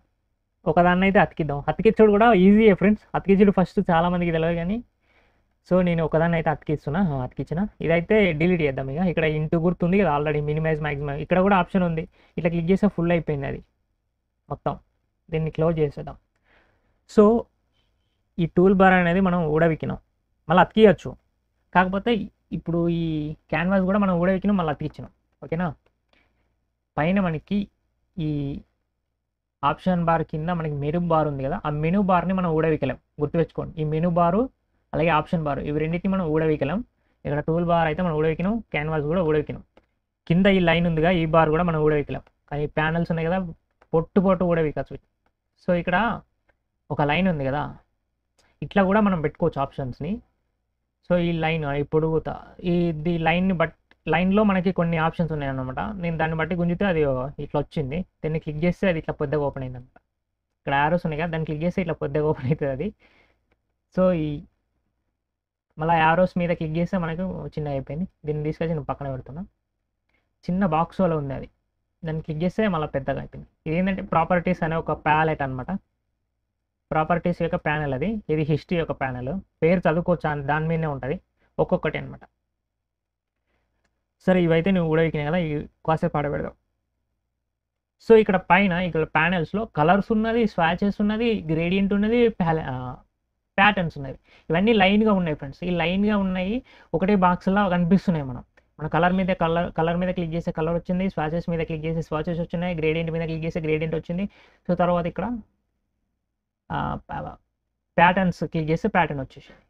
ఒకదాన్ని అయితే అతికిద్దాం. అతికించడం కూడా ఈజీయే ఫ్రెండ్స్, అతికించడం ఫస్ట్ చాలామందికి తెలియదు కానీ. సో నేను ఒకదాన్ని అయితే అతికించిన. ఇదైతే డిలీట్ చేద్దాం. ఇక ఇక్కడ ఇంటూ గుర్తుంది కదా ఆల్రెడీ, మినిమైజ్ మ్యాక్సిమం, ఇక్కడ కూడా ఆప్షన్ ఉంది. ఇట్లా క్లిక్ చేస్తే ఫుల్ అయిపోయింది అది మొత్తం. దీన్ని క్లోజ్ చేసేద్దాం. సో ఈ టూల్ బార్ అనేది మనం ఊడవికినాం, మళ్ళీ అతికియచ్చు. కాకపోతే ఇప్పుడు ఈ క్యాన్వాస్ కూడా మనం ఊడవికినాం, మళ్ళీ అతికించినాం. ఓకేనా. పైన మనకి ఈ ఆప్షన్ బార్ కింద మనకి మెనూ బార్ ఉంది కదా, ఆ మెనూ బార్ని మనం ఊడవికలేం, గుర్తుపెట్టుకోండి. ఈ మెనూ బారు అలాగే ఆప్షన్ బార్, ఇవి రెండింటిని మనం ఊడవీకలేం. ఇక్కడ టూల్ బార్ అయితే మనం ఊడవీకినాం, క్యాన్వాస్ కూడా ఊడవీకినాం. కింద ఈ లైన్ ఉందిగా, ఈ బార్ కూడా మనం ఊడవీకలేం. కానీ ప్యానల్స్ ఉన్నాయి కదా, పొట్టు ఊడవీకచ్చు. సో ఇక్కడ ఒక లైన్ ఉంది కదా, ఇట్లా కూడా మనం పెట్టుకోవచ్చు ఆప్షన్స్ని. సో ఈ లైన్ ఇప్పుడు ఇది లైన్లో మనకి కొన్ని ఆప్షన్స్ ఉన్నాయన్నమాట. నేను దాన్ని బట్టి గుంజితే అది ఇట్లా వచ్చింది, దాన్ని క్లిక్ చేస్తే అది ఇట్లా పెద్దగా ఓపెన్ అయింది అనమాట. ఇక్కడ యారోస్ ఉన్నాయి కదా, దాన్ని క్లిక్ చేస్తే ఇట్లా పెద్దగా ఓపెన్ అవుతుంది అది. సో మళ్ళీ యారోస్ మీద క్లిక్ చేస్తే మనకు చిన్నగా అయిపోయింది. దీన్ని తీసుకొచ్చి నేను పక్కన పెడుతున్నా. చిన్న బాక్స్ వల్ల ఉంది అది, దాన్ని క్లిక్ చేస్తే మళ్ళీ పెద్దగా అయిపోయింది. ఇది ఏంటంటే ప్రాపర్టీస్ అనే ఒక ప్యాలెట్ అనమాట. ప్రాపర్టీస్ యొక్క ప్యానెల్ అది. ఇది హిస్టరీ యొక్క ప్యానెల్, పేరు చదువుకోవచ్చు, దాని మీదనే ఉంటుంది ఒక్కొక్కటి అనమాట. సరే, ఇవైతే నువ్వు ఊడవికినాయి కదా, ఇవి కాసేపు ఆడబెడదాం. సో ఇక్కడ పైన ఇక్కడ ప్యానెల్స్లో కలర్స్ ఉన్నది, స్వాచెస్ ఉన్నది, గ్రేడియంట్ ఉన్నది, ప్యాటర్న్స్ ఉన్నది. ఇవన్నీ లైన్గా ఉన్నాయి ఫ్రెండ్స్. ఈ లైన్గా ఉన్నాయి, ఒకటే బాక్స్లో కనిపిస్తున్నాయి. మన కలర్ మీద క్లిక్ చేస్తే కలర్ వచ్చింది, స్వాచెస్ మీద క్లిక్ చేస్తే స్వాచెస్ వచ్చినాయి, గ్రేడియంట్ మీద క్లిక్ చేస్తే గ్రేడియంట్ వచ్చింది. సో తర్వాత ఇక్కడ ప్యాటర్న్స్ క్లిక్ చేస్తే ప్యాటర్న్ వచ్చేసింది.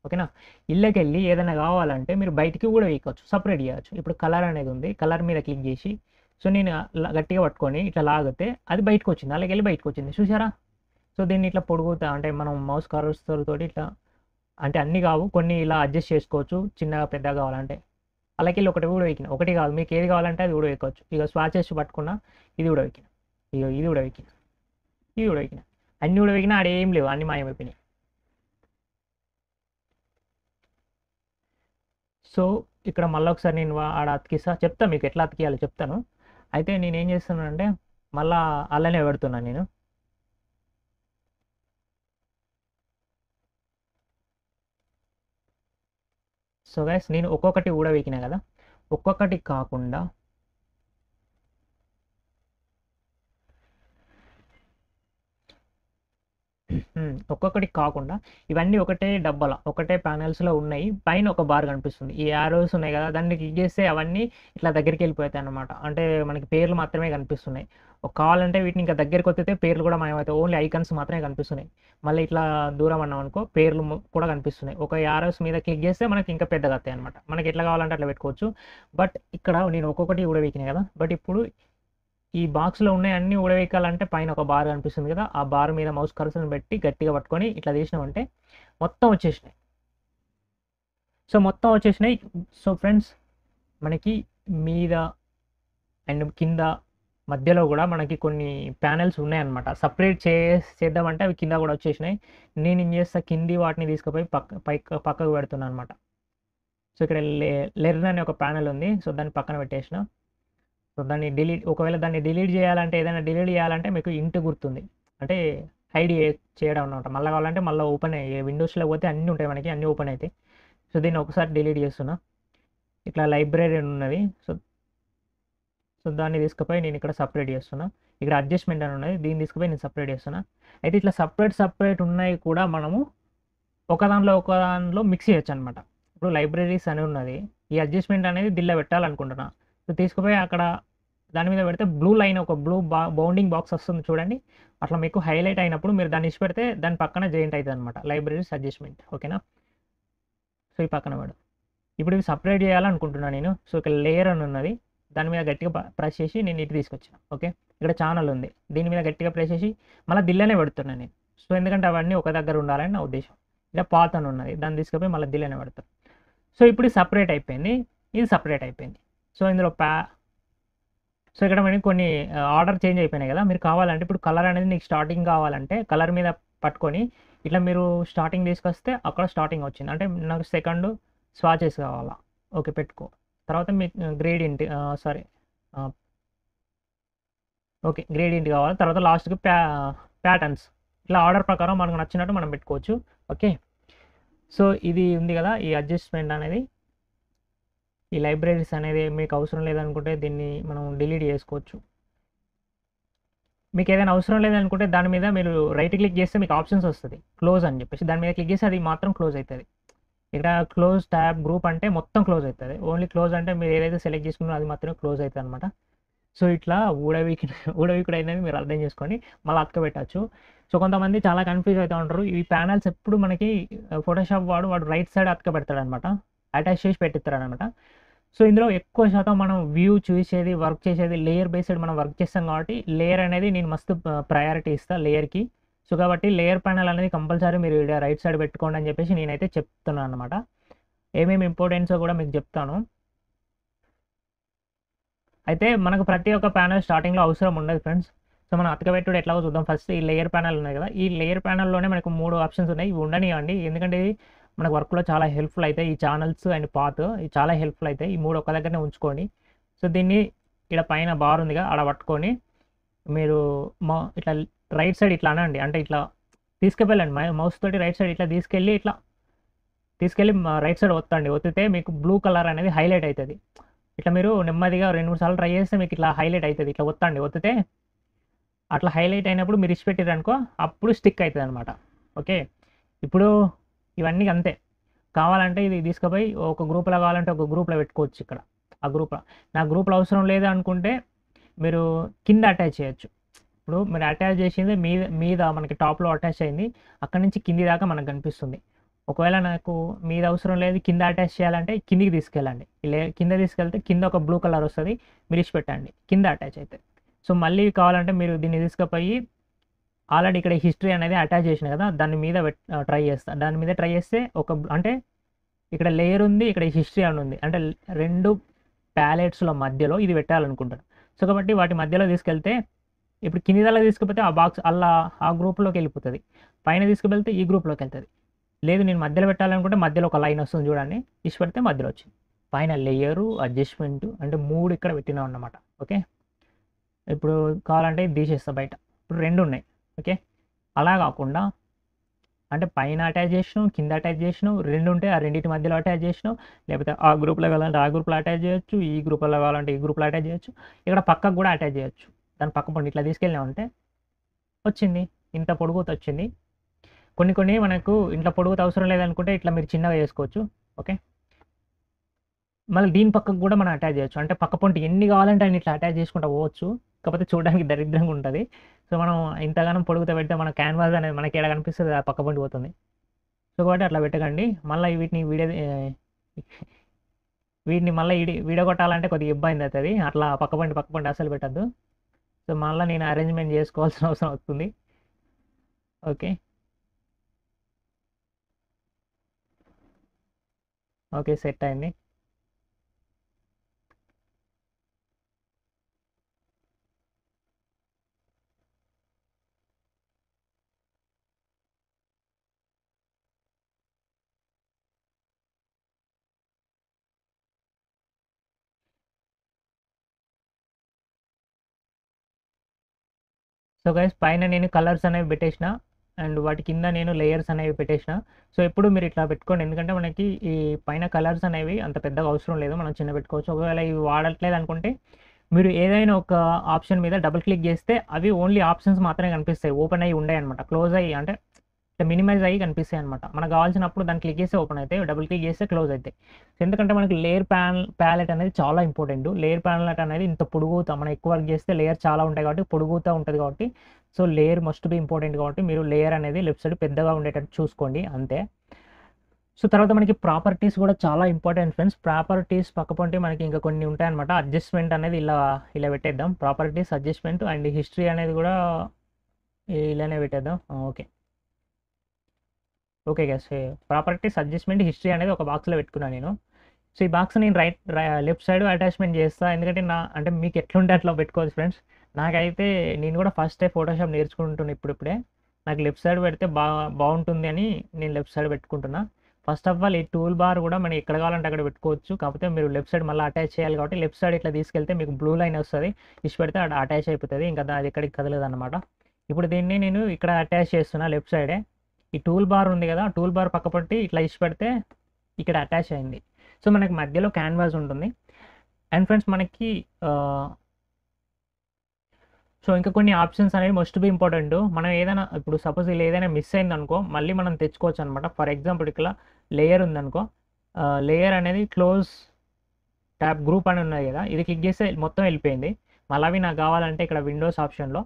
ఓకేనా. ఇళ్ళకి వెళ్ళి ఏదైనా కావాలంటే మీరు బయటికి కూడా వేయవచ్చు, సపరేట్ చేయవచ్చు. ఇప్పుడు కలర్ అనేది ఉంది, కలర్ మీద క్లిక్ చేసి సో నేను గట్టిగా పట్టుకొని ఇట్లా లాగితే అది బయటకు వచ్చింది, అలాగే వెళ్ళి బయటకు వచ్చింది, చూసారా. సో దీన్ని ఇట్లా పొడుగుతా అంటే మనం మౌస్ కర్సర్ తోటి ఇట్లా, అంటే అన్నీ కావు, కొన్ని ఇలా అడ్జస్ట్ చేసుకోవచ్చు, చిన్నగా పెద్దగా కావాలంటే. అలాగే వెళ్ళి ఒకటి కూడా వేకిన, ఒకటి కాదు, మీకు ఏది కావాలంటే అది కూడా వేయవచ్చు. ఇక స్వాచెస్ పట్టుకున్నా, ఇది కూడా వేకిన, ఇక ఇది కూడా వేకిన, ఇది కూడా వేకిన, అన్నీ కూడా వేకినా ఆడేం లేవు, అన్నీ మాయమైపోయినాయి. సో ఇక్కడ మళ్ళీ ఒకసారి నేను ఆడ అతికిస్తా, చెప్తాను మీకు ఎట్లా అతికియాలో చెప్తాను. అయితే నేను ఏం చేస్తున్నానంటే మళ్ళీ అలానే పెడుతున్నాను నేను. సో గైస్, నేను ఒక్కొక్కటి ఊడవేకినా కదా, ఒక్కొక్కటి కాకుండా ఇవన్నీ ఒకటే డబ్బాల, ఒకటే ప్యానెల్స్లో ఉన్నాయి. పైన ఒక బార్ కనిపిస్తుంది, ఈ యారోస్ ఉన్నాయి కదా, దాన్ని క్లిక్ చేస్తే అవన్నీ ఇట్లా దగ్గరికి వెళ్ళిపోతాయి అన్నమాట. అంటే మనకి పేర్లు మాత్రమే కనిపిస్తున్నాయి. కావాలంటే వీటిని ఇంకా దగ్గరికి వస్తే పేర్లు కూడా మాయమవుతాయి, ఓన్లీ ఐకన్స్ మాత్రమే కనిపిస్తున్నాయి. మళ్ళీ ఇట్లా దూరం అన్నాం అనుకో, పేర్లు కూడా కనిపిస్తున్నాయి. ఒక యారోస్ మీద క్లిక్ చేస్తే మనకి ఇంకా పెద్దగా వస్తాయి అనమాట. మనకి ఎట్లా కావాలంటే అట్లా పెట్టుకోవచ్చు. బట్ ఇక్కడ నేను ఒక్కొక్కటి కూడా వేకినాయి కదా, బట్ ఇప్పుడు ఈ బాక్స్లో ఉన్నాయి అన్నీ ఊడవేకాలంటే పైన ఒక బార్ కనిపిస్తుంది కదా, ఆ బార్ మీద మౌస్ కర్సర్ని పెట్టి గట్టిగా పట్టుకొని ఇట్లా చేసినామంటే మొత్తం వచ్చేసినాయి. సో మొత్తం వచ్చేసినాయి. సో ఫ్రెండ్స్, మనకి మీద అండ్ కింద మధ్యలో కూడా మనకి కొన్ని ప్యానెల్స్ ఉన్నాయన్నమాట. సపరేట్ చేద్దామంటే అవి కింద కూడా వచ్చేసినాయి. నేను ఏం చేస్తా, కింది వాటిని తీసుకుపోయి పక్కకు పెడుతున్నాను అనమాట. సో ఇక్కడ లెర్న్ అనే ఒక ప్యానెల్ ఉంది, సో దాన్ని పక్కన పెట్టేసిన. సో ఒకవేళ దాన్ని డిలీట్ చేయాలంటే, ఏదైనా డిలీట్ చేయాలంటే మీకు ఇంటి గుర్తుంది, అంటే హైడ్ చేయడం అనమాట. మళ్ళీ కావాలంటే మళ్ళీ ఓపెన్ అయ్యి విండోస్లో పోతే అన్నీ ఉంటాయి మనకి, అన్నీ ఓపెన్ అవుతాయి. సో దీన్ని ఒకసారి డిలీట్ చేస్తున్నా. ఇట్లా లైబ్రరీ ఉన్నది, సో దాన్ని తీసుకుపోయి నేను ఇక్కడ సపరేట్ చేస్తున్నా. ఇక్కడ అడ్జస్ట్మెంట్ అని ఉన్నది, దీన్ని తీసుకుపోయి నేను సపరేట్ చేస్తున్నా. అయితే ఇట్లా సపరేట్ ఉన్నాయి కూడా మనము ఒక దాంట్లో మిక్స్ చేయొచ్చు అనమాట. ఇప్పుడు లైబ్రరీస్ అని ఉన్నది, ఈ అడ్జస్ట్మెంట్ అనేది దీనిలో పెట్టాలనుకుంటున్నా. సో తీసుకుపోయి అక్కడ దాని మీద పెడితే బ్లూ లైన్, ఒక బ్లూ బౌండింగ్ బాక్స్ వస్తుంది చూడండి, అట్లా మీకు హైలైట్ అయినప్పుడు మీరు దాన్ని ఇచ్చి పెడితే దాని పక్కన జాయింట్ అవుతుంది అనమాట, లైబ్రరీస్ అడ్జస్ట్మెంట్. ఓకేనా. సో ఈ పక్కన వాడు ఇప్పుడు ఇవి సపరేట్ చేయాలనుకుంటున్నాను నేను. సో ఇక్కడ లేయర్ అని ఉన్నది, దాని మీద గట్టిగా ప్రెస్ చేసి నేను ఇటు తీసుకొచ్చాను. ఓకే, ఇక్కడ ఛానల్ ఉంది, దీని మీద గట్టిగా ప్రెస్ చేసి మళ్ళీ దిల్లనే పెడుతున్నాను నేను. సో ఎందుకంటే అవన్నీ ఒక దగ్గర ఉండాలని నా ఉద్దేశం. ఇలా పాత్ అని ఉన్నది, దాన్ని తీసుకుపోయి మళ్ళీ దిల్లనే పెడతాను. సో ఇప్పుడు సపరేట్ అయిపోయింది, ఇది సపరేట్ అయిపోయింది. సో ఇందులో సో ఇక్కడ మనకి కొన్ని ఆర్డర్ చేంజ్ అయిపోయినాయి కదా. మీరు కావాలంటే ఇప్పుడు కలర్ అనేది మీకు స్టార్టింగ్ కావాలంటే కలర్ మీద పట్టుకొని ఇట్లా మీరు స్టార్టింగ్ తీసుకొస్తే అక్కడ స్టార్టింగ్ వచ్చింది, అంటే నాకు సెకండ్ స్వాచెస్ కావాలా. ఓకే, పెట్టుకో. తర్వాత మీకు గ్రేడియంట్ ఓకే గ్రేడియంట్ కావాలి. తర్వాత లాస్ట్కి ప్యాటర్న్స్, ఇట్లా ఆర్డర్ ప్రకారం మనకు నచ్చినట్టు మనం పెట్టుకోవచ్చు. ఓకే, సో ఇది ఉంది కదా ఈ అడ్జస్ట్మెంట్ అనేది, ఈ లైబ్రరీస్ అనేది మీకు అవసరం లేదనుకుంటే దీన్ని మనం డిలీట్ చేసుకోవచ్చు. మీకు ఏదైనా అవసరం లేదనుకుంటే దాని మీద మీరు రైట్ క్లిక్ చేస్తే మీకు ఆప్షన్స్ వస్తుంది, క్లోజ్ అని చెప్పేసి దాని మీద క్లిక్ చేస్తే అది మాత్రం క్లోజ్ అవుతుంది. ఇక్కడ క్లోజ్ ట్యాబ్ గ్రూప్ అంటే మొత్తం క్లోజ్ అవుతుంది, ఓన్లీ క్లోజ్ అంటే మీరు ఏదైతే సెలెక్ట్ చేసుకున్నారో అది మాత్రమే క్లోజ్ అవుతుంది అనమాట. సో ఇట్లా ఊడవీకి ఊడవీకుడు అయిందని మీరు అర్థం చేసుకోండి. మళ్ళీ అతకబెట్టచ్చు. సో కొంతమంది చాలా కన్‌ఫ్యూజ్ అయితా ఉంటారు. ఈ ప్యానెల్స్ ఎప్పుడు మనకి ఫోటోషాప్ వాడు రైట్ సైడ్ అతకబెడతాడనమాట. అటాచ్ చేసి పెట్టిస్తాడనమాట. సో ఇందులో ఎక్కువ శాతం మనం వ్యూ చూసేది, వర్క్ చేసేది లేయర్ బేస్డ్ మనం వర్క్ చేస్తాం కాబట్టి లేయర్ అనేది నేను మస్తు ప్రయారిటీ ఇస్తా లేయర్‌కి. సో కాబట్టి లేయర్ ప్యానెల్ అనేది కంపల్సరీ మీరు ఈడ రైట్ సైడ్ పెట్టుకోండి అని చెప్పేసి నేనైతే చెప్తున్నాను అనమాట. ఏమేమి ఇంపార్టెన్సో కూడా మీకు చెప్తాను. అయితే మనకు ప్రతి ఒక్క ప్యానెల్ స్టార్టింగ్‌లో అవసరం ఉండదు ఫ్రెండ్స్. సో మనం అతకబెట్టుడు ఎట్లాగో చూద్దాం. ఫస్ట్ ఈ లేయర్ ప్యానెల్ ఉన్నాయి కదా! ఈ లేయర్ ప్యానెల్‌లోనే మనకు 3 ఆప్షన్స్ ఉన్నాయి. ఇవి ఉండనివ్వండి. ఎందుకంటే ఇది మనకు వర్క్‌లో చాలా హెల్ప్‌ఫుల్ అయితాయి. ఈ ఛానెల్స్ అండ్ పాత్ ఇవి చాలా హెల్ప్‌ఫుల్ అయితాయి. ఈ 3 ఒక్క దగ్గరనే ఉంచుకోండి. సో దీన్ని ఈడ పైన బార్ ఉందిగా ఆడ పట్టుకొని మీరు ఇట్లా రైట్ సైడ్ ఇట్లా అనండి. అంటే ఇట్లా తీసుకెళ్ళండి. మౌస్ తోటి రైట్ సైడ్ ఇట్లా తీసుకెళ్ళి రైట్ సైడ్ ఒత్తండి. ఒత్తితే మీకు బ్లూ కలర్ అనేది హైలైట్ అయితది. ఇట్లా మీరు నెమ్మదిగా 2, 3 సార్లు ట్రై చేస్తే మీకు ఇట్లా హైలైట్ అయితది. ఇట్లా ఒత్తండి. ఒత్తితే అట్లా హైలైట్ అయినప్పుడు మీరు ఇడిచిపెట్టిర్రనుకో అప్పుడు స్టిక్ అయితదనమాట. ఓకే. ఇప్పుడు ఇవన్నీ అంతే. కావాలంటే ఇది తీసుకుపోయి ఒక గ్రూప్‌లో కావాలంటే ఒక గ్రూప్‌లో పెట్టుకోవచ్చు ఇక్కడ. ఆ గ్రూప్‌లో. నాకు గ్రూప్‌లో అవసరం లేదు అనుకుంటే మీరు కింద అటాచ్ చేయొచ్చు. ఇప్పుడు మీరు అటాచ్ చేసింది మీద మనకి టాప్‌లో అటాచ్ అయింది. అక్కడి నుంచి కింది దాకా మనకు కనిపిస్తుంది. ఒకవేళ నాకు మీద అవసరం లేదు కింద అటాచ్ చేయాలంటే కిందికి తీసుకెళ్ళండి. కింద తీసుకెళ్తే కింద ఒక బ్లూ కలర్ వస్తది. మీరు ఇడిచిపెట్టండి. కింద అటాచ్ అయితాయి. సో మళ్ళీ కావాలంటే మీరు దీన్ని తీసుకుపోయి ఆల్రెడీ ఇక్కడ హిస్టరీ అనేది అటాచ్ చేసిన కదా! దాని మీద ట్రై చేస్తా. దాని మీద ట్రై చేస్తే అంటే ఇక్కడ లేయర్ ఉంది. ఇక్కడ హిస్టరీ అని ఉంది. అంటే 2 ప్యాలెట్స్‌ల మధ్యలో ఇది పెట్టాలనుకుంటాను. సో కాబట్టి వాటి మధ్యలో తీసుకెళ్తే ఇప్పుడు కింది దాకా తీసుకపోతే ఆ బాక్స్ ఆ గ్రూప్‌లోకి వెళ్ళిపోతది. పైన తీసుకువెళ్తే ఈ గ్రూప్‌లోకి వెళ్తది. లేదు నేను మధ్యలో పెట్టాలనుకుంటే మధ్యలో ఒక లైన్ వస్తుంది చూడండి. ఇడిచిపెడితే మధ్యలో వచ్చింది. పైన లేయరు, అడ్జస్ట్‌మెంట్ అంటే 3 ఇక్కడ పెట్టినాం అన్నమాట. ఓకే. ఇప్పుడు కావాలంటే ఇది తీసేస్తా బయట. ఇప్పుడు 2 ఉన్నాయి. ఓకే. అలా కాకుండా అంటే పైన అటాచ్ చేసినావు, కింద అటాచ్ చేసినావు, 2 ఉంటే ఆ రెండిటి మధ్యలో అటాచ్ చేసినావు. లేకపోతే ఆ గ్రూప్‌లో కావాలంటే ఆ గ్రూప్‌లో అటాచ్ చేయొచ్చు. ఈ గ్రూప్‌లో కావాలంటే ఈ గ్రూప్‌లో అటాచ్ చేయొచ్చు. ఇక్కడ పక్కకు కూడా అటాచ్ చేయొచ్చు. దాని పక్క పొంటి ఇట్లా తీసుకెళ్ళామంటే వచ్చింది. ఇంత పొడుగుతో వచ్చింది. కొన్ని మనకు ఇంట్లో పొడుగుతో అవసరం లేదనుకుంటే ఇట్లా మీరు చిన్నగా చేసుకోవచ్చు. ఓకే. మళ్ళీ దీని పక్కకు కూడా మనం అటాచ్ చేయొచ్చు. అంటే పక్క పొంటి ఎన్ని కావాలంటే అన్ని ఇట్లా అటాచ్ చేసుకుంటా పోవచ్చు. కాకపోతే చూడడానికి దరిద్రంగా ఉంటది. సో మనం ఇంతగానం పొడుగుతో పెడితే మన క్యాన్వాస్ అనేది మనకి ఏడ కనిపిస్తది ఆ పక్క పొంటి పోతుంది. సో కాబట్టి అట్లా పెట్టకండి. మళ్ళీ వీటిని మళ్ళీ విడగొట్టాలంటే కొద్దిగా ఇబ్బంది అవుతది. అట్లా పక్క పొంటి అస్సలు పెట్టొద్దు. సో మళ్ళీ నేను అరేంజ్‌మెంట్ చేసుకోవాల్సిన అవసరం వస్తుంది. ఓకే. ఓకే. సెట్ అయింది. సో గైస్ పైన నేను కలర్స్ అనేవి పెట్టేసిన. అండ్ వాటి కింద నేను లేయర్స్ అనేవి పెట్టేసిన. సో ఎప్పుడు మీరు ఇట్లా పెట్టుకోండి. ఎందుకంటే మనకి ఈ పైన కలర్స్ అనేవి అంత పెద్దగా అవసరం లేదు. మనం చిన్నగా పెట్టుకోవచ్చు. ఒకవేళ ఇవి వాడట్లేదు అనుకుంటే మీరు ఏదైనా ఒక ఆప్షన్ మీద డబుల్ క్లిక్ చేస్తే అవి ఓన్లీ ఆప్షన్స్ మాత్రమే కనిపిస్తాయి. ఓపెన్ అయ్యి ఉండయన్నమాట. క్లోజ్ అయ్యి అంటే మినిమైజ్ అయ్యి కనిపిస్తాయి అనమాట. మనకు కావాల్సినప్పుడు దాన్ని క్లిక్ చేస్తే ఓపెన్ అవుతాయి. డబుల్ క్లిక్ చేస్తే క్లోజ్ అవుతాయి. ఎందుకంటే మనకి లేయర్ ప్యాలెట్ అనేది చాలా ఇంపార్టెంట్. లేయర్ ప్యాలెట్ అనేది ఇంత పొడుగుతా మనం ఎక్కువ వర్క్ చేస్తే లేయర్ చాలా ఉంటాయి కాబట్టి పొడుగుతా ఉంటుంది కాబట్టి so layer must be important కాబట్టి మీరు లేయర్ అనేది లెఫ్ట్ సైడ్ పెద్దగా ఉండేటట్టు చూసుకోండి అంతే. సో తర్వాత మనకి ప్రాపర్టీస్ కూడా చాలా ఇంపార్టెంట్ ఫ్రెండ్స్. ప్రాపర్టీస్ పక్కపొంటి మనకి ఇంకా కొన్ని ఉంటాయన్నమాట. అడ్జస్ట్మెంట్ అనేది ఇలా పెట్టేద్దాం. ప్రాపర్టీస్, అడ్జస్ట్మెంట్ అండ్ హిస్టరీ అనేది కూడా ఇలానే పెట్టేద్దాం. Okay. Okay guys. Properties, adjustment, history అనేది ఒక బాక్స్‌లో పెట్టుకున్నాను నేను. సో ఈ బాక్స్ నేను లెఫ్ట్ సైడ్ అటాచ్‌మెంట్ చేస్తా. ఎందుకంటే అంటే మీకు ఎట్లుంటే అట్లా పెట్టుకోవచ్చు ఫ్రెండ్స్. నాకైతే నేను కూడా ఫస్టే ఫోటోషాప్ నేర్చుకుంటున్నా ఇప్పుడిప్పుడే. నాకు లెఫ్ట్ సైడ్ పెడితే బాగుంటుంది అని నేను లెఫ్ట్ సైడ్ పెట్టుకుంటున్నా. ఫస్ట్ ఆఫ్ ఆల్ ఈ టూల్ బార్ కూడా మనం ఎక్కడ కావాలంటే అక్కడ పెట్టుకోవచ్చు. కాకపోతే మీరు లెఫ్ట్ సైడ్ మళ్ళీ అటాచ్ చేయాలి కాబట్టి లెఫ్ట్ సైడ్ ఇట్లా తీసుకెళ్తే మీకు బ్లూ లైన్ వస్తది. పెడితే అటాచ్ అయిపోతది. ఇంకా అది ఎక్కడికి కదలదన్నమాట. ఇప్పుడు దీన్ని నేను ఇక్కడ అటాచ్ చేస్తున్నా లెఫ్ట్ సైడే. ఈ టూల్ బార్ ఉంది కదా! టూల్ బార్ పక్క పట్టి ఇట్లా పెడితే ఇక్కడ అటాచ్ అయింది. సో మనకి మధ్యలో క్యాన్వాస్ ఉంటుంది. అండ్ ఫ్రెండ్స్ మనకి సో ఇంకా కొన్ని ఆప్షన్స్ అనేవి మస్ట్ బి ఇంపార్టెంట్. మనం ఏదైనా ఇప్పుడు సపోజ్ ఇలా ఏదైనా మిస్ అయిందనుకో మళ్ళీ మనం తెచ్చుకోవచ్చు అనమాట. ఫర్ ఎగ్జాంపుల్ ఇక్కడ లేయర్ ఉందనుకో లేయర్ అనేది క్లోజ్ ట్యాబ్ గ్రూప్ అని ఉన్నది కదా! ఇది క్లిక్ చేస్తే మొత్తం వెళ్ళిపోయింది. మళ్ళీ అవి నాకు కావాలంటే ఇక్కడ విండోస్ ఆప్షన్లో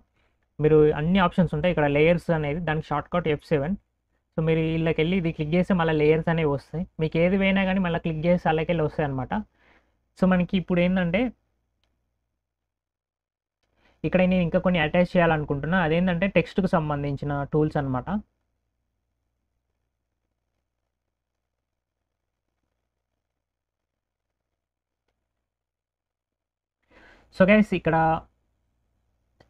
మీరు అన్ని ఆప్షన్స్ ఉంటాయి. ఇక్కడ లేయర్స్ అనేది దానికి షార్ట్కట్ F7. సో మీరు వీళ్ళకి వెళ్ళి ఇది క్లిక్ చేస్తే మళ్ళీ లేయర్స్ అనేవి వస్తాయి. మీకు ఏది పోయినా కానీ మళ్ళీ క్లిక్ చేస్తే అలాగే వస్తాయి అనమాట. సో మనకి ఇప్పుడు ఏంటంటే ఇక్కడ నేను ఇంకా కొన్ని అటాచ్ చేయాలనుకుంటున్నా. అదేంటంటే టెక్స్ట్కి సంబంధించిన టూల్స్ అనమాట. సో గైస్ ఇక్కడ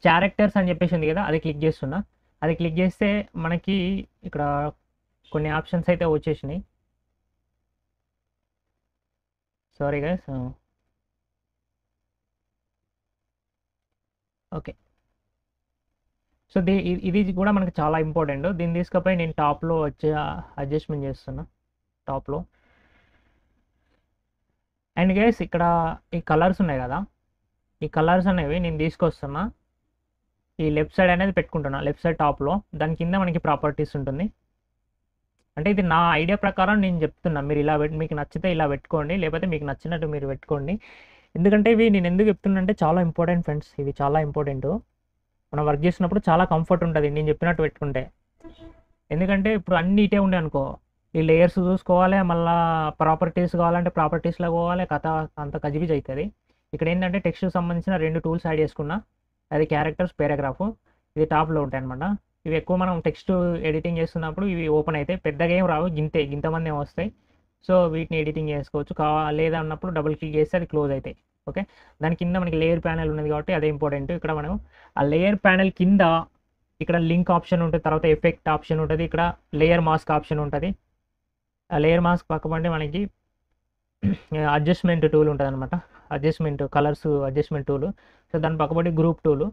క్యారెక్టర్స్ అని చెప్పేసి ఉంది కదా, అది క్లిక్ చేస్తున్నా. అది క్లిక్ చేస్తే మనకి ఇక్కడ కొన్ని ఆప్షన్స్ అయితే వచ్చేసినాయి. Sorry guys. ఓకే. సో ఇది కూడా మనకి చాలా ఇంపార్టెంట్. దీన్ని తీసుకపోయి నేను టాప్లో వచ్చే అడ్జస్ట్మెంట్ చేస్తున్నా టాప్లో. అండ్ గైస్ ఇక్కడ ఈ కలర్స్ ఉన్నాయి కదా, ఈ కలర్స్ అనేవి నేను తీసుకొస్తున్నా. ఈ లెఫ్ట్ సైడ్ అనేది పెట్టుకుంటున్నా, లెఫ్ట్ సైడ్ టాప్లో. దాని కింద మనకి ప్రాపర్టీస్ ఉంటుంది. అంటే ఇది నా ఐడియా ప్రకారం నేను చెప్తున్నా. మీరు ఇలా మీకు నచ్చితే ఇలా పెట్టుకోండి, లేకపోతే మీకు నచ్చినట్టు మీరు పెట్టుకోండి. ఎందుకంటే ఇవి నేను ఎందుకు చెప్తున్నా అంటే చాలా ఇంపార్టెంట్ ఫ్రెండ్స్. ఇవి చాలా ఇంపార్టెంట్. మనం వర్క్ చేసినప్పుడు చాలా కంఫర్ట్ ఉంటుంది నేను చెప్పినట్టు పెట్టుకుంటే. ఎందుకంటే ఇప్పుడు అన్ని ఇటే ఉండే అనుకో, ఈ లేయర్స్ చూసుకోవాలి, మళ్ళీ ప్రాపర్టీస్ కావాలంటే ప్రాపర్టీస్లో పోవాలి, కథ అంత గజిబిజ్ అవుతుంది. ఇక్కడ ఏంటంటే టెక్స్ట్కి సంబంధించిన 2 టూల్స్ యాడ్ చేసుకున్నా. అది క్యారెక్టర్స్, పారాగ్రాఫ్. ఇది టాప్లో ఉంటాయి అనమాట. ఇవి ఎక్కువ మనం టెక్స్ట్ ఎడిటింగ్ చేస్తున్నప్పుడు ఇవి ఓపెన్ అవుతాయి. పెద్దగా ఏం రావు, గింతమంది ఏమి వస్తాయి. సో వీటిని ఎడిటింగ్ చేసుకోవచ్చు. లేదా అన్నప్పుడు డబుల్ క్లిక్ చేస్తే అది క్లోజ్ అవుతాయి. ఓకే. దాని కింద మనకి లేయర్ ప్యానెల్ ఉన్నది కాబట్టి అదే ఇంపార్టెంట్. ఇక్కడ మనం ఆ లేయర్ ప్యానెల్ కింద ఇక్కడ లింక్ ఆప్షన్ ఉంటుంది, తర్వాత ఎఫెక్ట్ ఆప్షన్ ఉంటుంది, ఇక్కడ లేయర్ మాస్క్ ఆప్షన్ ఉంటుంది. ఆ లేయర్ మాస్క్ పక్కపంటే మనకి అడ్జస్ట్మెంట్ టూల్ ఉంటుంది అనమాట. Adjustment colours adjustment tool. So దాని పక్కపడి గ్రూప్ టూల్,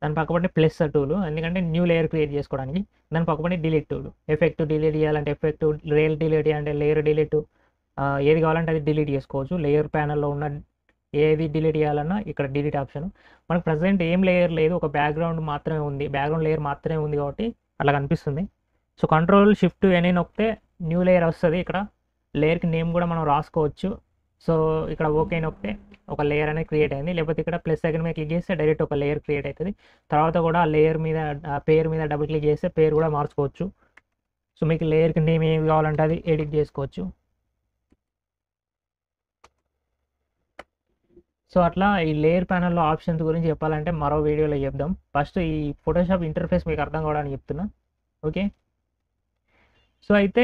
దాని పక్కపడి ప్లస్ టూల్, ఎందుకంటే న్యూ లేయర్ క్రియేట్ చేసుకోవడానికి. దాని పక్కపడి డిలీట్ టూల్. ఎఫెక్ట్ డిలీట్ చేయాలంటే ఎఫెక్ట్, లేయర్ డిలీట్ చేయాలంటే లేయర్ డిలీట్, ఏది కావాలంటే అది డిలీట్ చేసుకోవచ్చు. లేయర్ ప్యానల్లో ఉన్న ఏది డిలీట్ చేయాలన్నా ఇక్కడ డిలీట్ ఆప్షన్. మనకు ప్రజెంట్ ఏం లేయర్ లేదు, ఒక బ్యాక్గ్రౌండ్ మాత్రమే ఉంది, బ్యాక్గ్రౌండ్ లేయర్ మాత్రమే ఉంది కాబట్టి అలా కనిపిస్తుంది. సో Ctrl+Shift+N నొక్కితే న్యూ లేయర్ వస్తుంది. ఇక్కడ లేయర్కి నేమ్ కూడా మనం రాసుకోవచ్చు. సో ఇక్కడ ఓకే నొక్కితే ఒక లేయర్ అనేది క్రియేట్ అయింది. లేకపోతే ఇక్కడ ప్లస్ సెకండ్ మీద క్లిక్ చేస్తే డైరెక్ట్ ఒక లేయర్ క్రియేట్ అవుతుంది. తర్వాత కూడా ఆ లేయర్ మీద పేరు మీద డబుల్ క్లిక్ చేస్తే పేరు కూడా మార్చుకోవచ్చు. సో మీకు లేయర్కి నేమ్ ఏమి కావాలంటే అది ఎడిట్ చేసుకోవచ్చు. సో అట్లా ఈ లేయర్ ప్యానల్లో ఆప్షన్స్ గురించి చెప్పాలంటే మరో వీడియోలో చెప్దాం. ఫస్ట్ ఈ ఫోటోషాప్ ఇంటర్ఫేస్ మీకు అర్థం కావడానికి చెప్తున్నా. ఓకే. సో అయితే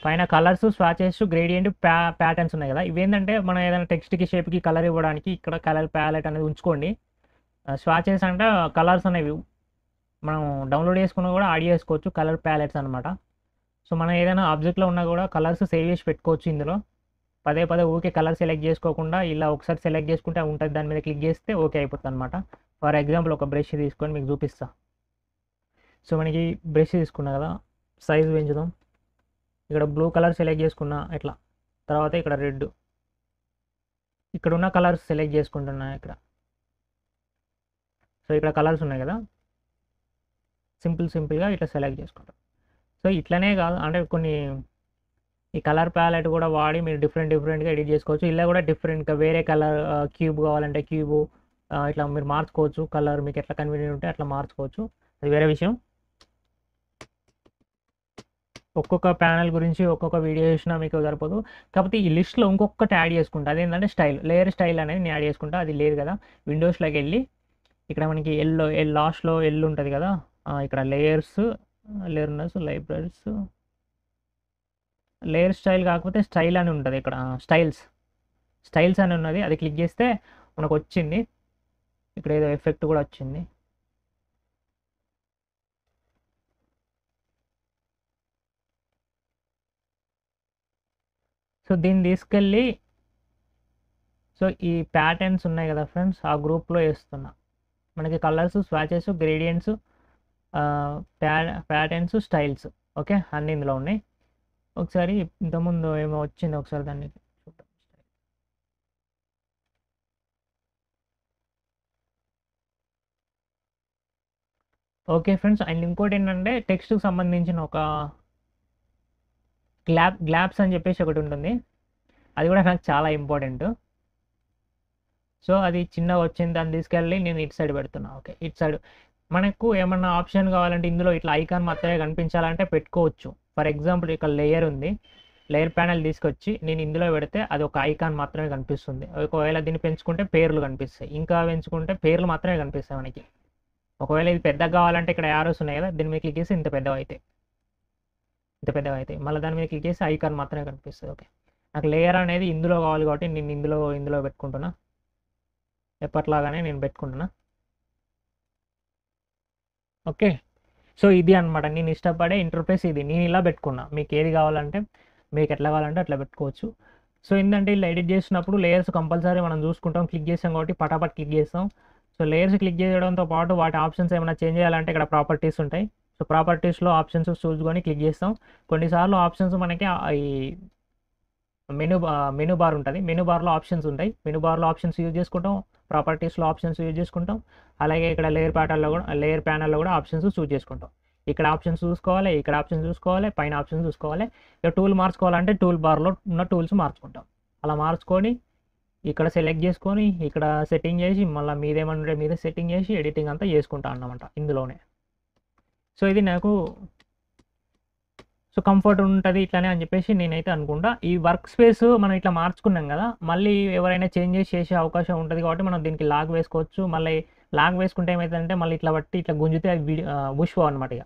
పైన కలర్స్, స్వాచెస్, గ్రేడియంట్, ప్యాటర్న్స్ ఉన్నాయి కదా. ఇవేంటంటే మనం ఏదైనా టెక్స్ట్కి, షేప్కి కలర్ ఇవ్వడానికి ఇక్కడ కలర్ ప్యాలెట్ అనేది ఉంచుకోండి. స్వాచెస్ అంటే కలర్స్ అనేవి మనం డౌన్లోడ్ చేసుకున్నా కూడా యాడ్ చేసుకోవచ్చు, కలర్ ప్యాలెట్స్ అనమాట. సో మనం ఏదైనా ఆబ్జెక్ట్లో ఉన్నా కూడా కలర్స్ సేవ్ చేసి పెట్టుకోవచ్చు ఇందులో. పదే ఊకే కలర్ సెలెక్ట్ చేసుకోకుండా ఇలా ఒకసారి సెలెక్ట్ చేసుకుంటే ఉంటుంది, దాని మీద క్లిక్ చేస్తే ఓకే అయిపోతుంది అనమాట. ఫర్ ఎగ్జాంపుల్ ఒక బ్రష్ తీసుకొని మీకు చూపిస్తా. సో మనకి బ్రష్ తీసుకున్నా కదా, సైజ్ పెంచుదాం. ఇక్కడ బ్లూ కలర్ సెలెక్ట్ చేసుకున్నా ఇట్లా, తర్వాత ఇక్కడ రెడ్, ఇక్కడ ఉన్న కలర్స్ సెలెక్ట్ చేసుకుంటున్నా ఇక్కడ. సో ఇక్కడ కలర్స్ ఉన్నాయి కదా, సింపుల్గా ఇట్లా సెలెక్ట్ చేసుకుంటాం. సో ఇట్లనే కాదు అంటే కొన్ని ఈ కలర్ ప్యాలెట్ కూడా వాడి మీరు డిఫరెంట్గా ఎడిట్ చేసుకోవచ్చు. ఇలా కూడా డిఫరెంట్గా వేరే కలర్ క్యూబ్ కావాలంటే క్యూబ్ ఇట్లా మీరు మార్చుకోవచ్చు. కలర్ మీకు ఎట్లా కన్వీనియంట్ ఉంటే అట్లా మార్చుకోవచ్చు, అది వేరే విషయం. ఒక్కొక్క ప్యానెల్ గురించి ఒక్కొక్క వీడియో చేసినా మీకు సరిపోదు. కాకపోతే ఈ లిస్ట్లో ఇంకొకటి యాడ్ చేసుకుంటా, అదేంటంటే స్టైల్, లేయర్ స్టైల్ అనేది నేను యాడ్ చేసుకుంటా. అది లేదు కదా, విండోస్లోకి వెళ్ళి ఇక్కడ మనకి లాస్ట్లో ఉంటుంది కదా, ఇక్కడ లెర్నర్స్ లైబ్రరీస్ లేయర్ స్టైల్ కాకపోతే స్టైల్ అని ఉంటుంది. ఇక్కడ స్టైల్స్ అని ఉన్నది, అది క్లిక్ చేస్తే మనకు వచ్చింది. ఇక్కడ ఏదో ఎఫెక్ట్ కూడా వచ్చింది. సో దీన్ని తీసుకెళ్ళి సో ఈ ప్యాటర్న్స్ ఉన్నాయి కదా ఫ్రెండ్స్, ఆ గ్రూప్లో వేస్తున్నా. మనకి colours, swatches, gradients, patterns, styles, okay అన్నీ ఇందులో ఉన్నాయి. ఒకసారి ఇంతకుముందు ఏమో వచ్చింది, ఒకసారి దాన్ని చూద్దాం. ఓకే ఫ్రెండ్స్, అండ్ ఇంకోటి ఏంటంటే టెక్స్ట్కి సంబంధించిన ఒక గ్లాప్స్ అని చెప్పేసి ఒకటి ఉంటుంది, అది కూడా నాకు చాలా ఇంపార్టెంట్. సో అది చిన్నగా వచ్చింది, దాన్ని తీసుకెళ్ళి నేను ఇటు సైడ్ పెడుతున్నా. ఓకే, ఇటు సైడ్ మనకు ఏమన్నా ఆప్షన్ కావాలంటే ఇందులో ఇట్లా ఐకాన్ మాత్రమే కనిపించాలంటే పెట్టుకోవచ్చు. ఫర్ ఎగ్జాంపుల్ ఇక్కడ లేయర్ ఉంది, లేయర్ ప్యానెల్ తీసుకొచ్చి నేను ఇందులో పెడితే అది ఒక ఐకాన్ మాత్రమే కనిపిస్తుంది. ఒకవేళ దీన్ని పెంచుకుంటే పేర్లు కనిపిస్తాయి, ఇంకా పెంచుకుంటే పేర్లు మాత్రమే కనిపిస్తాయి మనకి. ఒకవేళ ఇది పెద్దగా కావాలంటే ఇక్కడ యారోస్ ఉన్నాయి కదా, దీని మీద క్లిక్ చేసి ఇంత పెద్దగా అవుతాయి, మళ్ళీ దాని మీద క్లిక్ చేసి ఐకాన్ మాత్రమే కనిపిస్తుంది. ఓకే, నాకు లేయర్ అనేది ఇందులో కావాలి కాబట్టి నేను ఇందులో పెట్టుకుంటున్నా, ఎప్పట్లాగానే నేను పెట్టుకుంటున్నా. ఓకే, సో ఇది అనమాట నేను ఇష్టపడే ఇంటర్ఫేస్ ఇది. నేను ఇలా పెట్టుకున్నా, మీకు ఏది కావాలంటే మీకు ఎట్లా కావాలంటే అట్లా పెట్టుకోవచ్చు. సో ఏంటంటే ఇలా ఎడిట్ చేసినప్పుడు లేయర్స్ కంపల్సరీ మనం చూసుకుంటాం, క్లిక్ చేసాం కాబట్టి పటాపట్ క్లిక్ చేస్తాం. సో లేయర్స్ క్లిక్ చేయడంతో పాటు వాటి ఆప్షన్స్ ఏమైనా చేంజ్ చేయాలంటే ఇక్కడ ప్రాపర్టీస్ ఉంటాయి. సో ప్రాపర్టీస్లో ఆప్షన్స్ చూసుకొని క్లిక్ చేస్తాం. కొన్నిసార్లు ఆప్షన్స్ మనకి ఈ మెనూ బార్ ఉంటుంది, మెనూ బార్లో ఆప్షన్స్ ఉంటాయి, మెనూ బార్లో ఆప్షన్స్ యూజ్ చేసుకుంటాం, ప్రాపర్టీస్లో ఆప్షన్స్ యూజ్ చేసుకుంటాం. అలాగే ఇక్కడ లేయర్ ప్యానల్లో కూడా ఆప్షన్స్ చూస్ చేసుకుంటాం. ఇక్కడ ఆప్షన్స్ చూసుకోవాలి, ఇక్కడ ఆప్షన్స్ చూసుకోవాలి, పైన ఆప్షన్స్ చూసుకోవాలి. ఇక టూల్ మార్చుకోవాలంటే టూల్ బార్లో ఉన్న టూల్స్ మార్చుకుంటాం. అలా మార్చుకొని ఇక్కడ సెలెక్ట్ చేసుకొని ఇక్కడ సెట్టింగ్ చేసి మళ్ళీ మీదేమన్నా మీదే సెట్టింగ్ చేసి ఎడిటింగ్ అంతా చేసుకుంటాం అన్నమాట ఇందులోనే. సో ఇది నాకు కంఫర్ట్ ఉంటుంది ఇట్లానే అని చెప్పేసి నేనైతే అనుకుంటా. ఈ వర్క్ స్పేస్ మనం ఇట్లా మార్చుకున్నాం కదా, మళ్ళీ ఎవరైనా చేంజెస్ చేసే అవకాశం ఉంటుంది కాబట్టి మనం దీనికి లాగ్ వేసుకోవచ్చు. మళ్ళీ లాగ్ వేసుకుంటే ఏమవుతుందంటే మళ్ళీ ఇట్లా బట్టి ఇట్లా గుంజితే అది బుష్ అనమాట. ఇక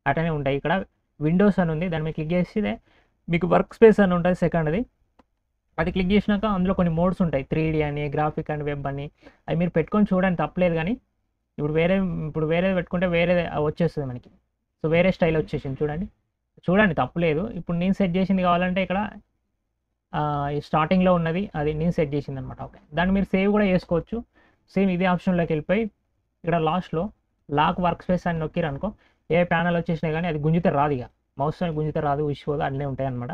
అట్లనే ఉంటాయి. ఇక్కడ విండోస్ అని ఉంది, దాని మీద క్లిక్ చేస్తే మీకు వర్క్ స్పేస్ అని ఉంటుంది సెకండ్ది. అది క్లిక్ చేసినాక అందులో కొన్ని మోడ్స్ ఉంటాయి, 3D అని, గ్రాఫిక్ అండ్ వెబ్ అని. అవి మీరు పెట్టుకొని చూడండి, తప్పలేదు. కానీ ఇప్పుడు వేరేది పెట్టుకుంటే వేరేది వచ్చేస్తుంది మనకి. సో వేరే స్టైల్ వచ్చేసింది చూడండి తప్పలేదు. ఇప్పుడు నేను సెట్ చేసింది కావాలంటే ఇక్కడ స్టార్టింగ్లో ఉన్నది అది నేను సెట్ చేసింది అనమాట. ఓకే, దాన్ని మీరు సేవ్ కూడా చేసుకోవచ్చు. సేమ్ ఇదే ఆప్షన్లోకి వెళ్ళిపోయి ఇక్కడ లాస్ట్లో లాక్ వర్క్ స్పేస్ అని నొక్కిరు అనుకో, ఏ ప్యానల్ వచ్చేసినా కానీ అది గుంజితే రాదు, ఇక మౌస్ గుంజితే రాదు, ఇష్యూగా అన్నీ ఉంటాయి అనమాట.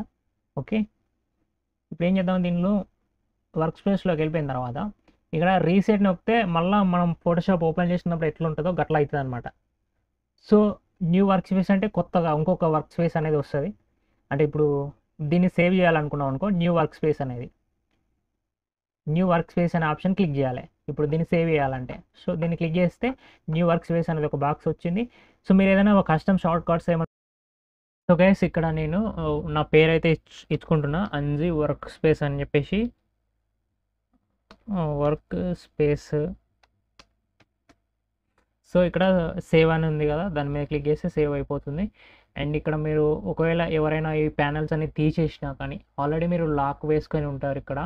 ఓకే, ఇప్పుడు ఏం చేద్దాం, దీనిలో వర్క్ స్పేస్లోకి వెళ్ళిపోయిన తర్వాత ఇక్కడ రీసెట్ నొక్కితే మళ్ళీ మనం ఫోటోషాప్ ఓపెన్ చేసినప్పుడు ఎట్లా ఉంటుందో గట్లా అవుతుంది అనమాట. సో న్యూ వర్క్ స్పేస్ అంటే కొత్తగా ఇంకొక వర్క్ స్పేస్ అనేది వస్తుంది. అంటే ఇప్పుడు దీన్ని సేవ్ చేయాలనుకున్నాం అనుకో, న్యూ వర్క్ స్పేస్ అనే ఆప్షన్ క్లిక్ చేయాలి ఇప్పుడు దీన్ని సేవ్ చేయాలంటే. సో దీన్ని క్లిక్ చేస్తే న్యూ వర్క్ స్పేస్ అనేది ఒక బాక్స్ వచ్చింది. సో మీరు ఏదైనా ఒక కస్టమ్ షార్ట్ కట్స్ ఏమైనా. సో గైస్ ఇక్కడ నేను నా పేరు అయితే ఇచ్చుకుంటున్నా, అంజీ వర్క్ స్పేస్ అని చెప్పేసి. Work space. సో ఇక్కడ సేవ్ అని ఉంది కదా, దాని మీద క్లిక్ చేస్తే సేవ్ అయిపోతుంది. అండ్ ఇక్కడ మీరు ఒకవేళ ఎవరైనా ఈ ప్యానల్స్ అన్ని తీసేసినా కానీ ఆల్రెడీ మీరు లాక్ వేసుకొని ఉంటారు. ఇక్కడ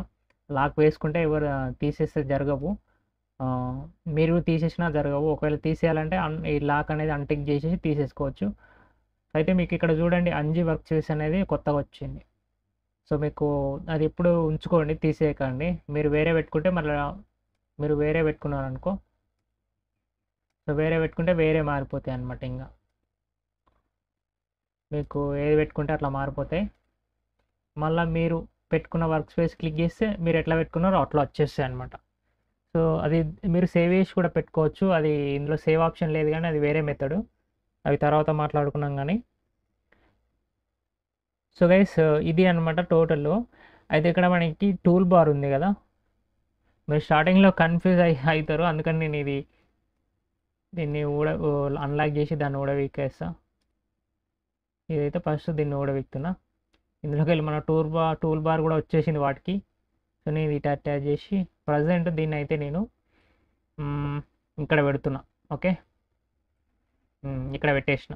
లాక్ వేసుకుంటే ఎవరు తీసేస్తే జరగవు, మీరు తీసేసినా జరగవు. ఒకవేళ తీసేయాలంటే ఈ లాక్ అనేది అన్టిక్ చేసేసి తీసేసుకోవచ్చు. అయితే మీకు ఇక్కడ చూడండి అంజీ వర్క్ స్పేస్ అనేది కొత్తగా వచ్చింది. సో మీకు అది ఎప్పుడు ఉంచుకోండి, తీసేయకండి. మీరు వేరే పెట్టుకుంటే మళ్ళీ మీరు వేరే పెట్టుకున్నారనుకో, సో వేరే పెట్టుకుంటే వేరే మారిపోతాయి అన్నమాట. ఇంకా మీకు ఏది పెట్టుకుంటే అట్లా మారిపోతాయి. మళ్ళీ మీరు పెట్టుకున్న వర్క్ స్పేస్ క్లిక్ చేస్తే మీరు ఎట్లా పెట్టుకున్నారో అట్లా వచ్చేస్తాయి అనమాట. సో అది మీరు సేవ్ చేసి కూడా పెట్టుకోవచ్చు. అది ఇందులో సేవ్ ఆప్షన్ లేదు కానీ అది వేరే మెథడ్, అవి తర్వాత మాట్లాడుకున్నాం. కానీ సో గైస్ ఇది అనమాట టోటల్లో. అయితే ఇక్కడ మనకి టూల్ బార్ ఉంది కదా, మీరు స్టార్టింగ్లో కన్ఫ్యూజ్ అవుతారు, అందుకని నేను దీన్ని అన్లాక్ చేసి దాన్ని ఊడవీకేస్తా. ఇదైతే ఫస్ట్ దీన్ని ఊడవీక్తున్నా. ఇందులోకి వెళ్ళి మన టూల్ బార్ కూడా వచ్చేసింది వాటికి. సో నేను ఇటు అటాచ్ చేసి ప్రజెంట్ దీన్ని అయితే నేను ఇక్కడ పెడుతున్నా. ఓకే, ఇక్కడ పెట్టేసిన.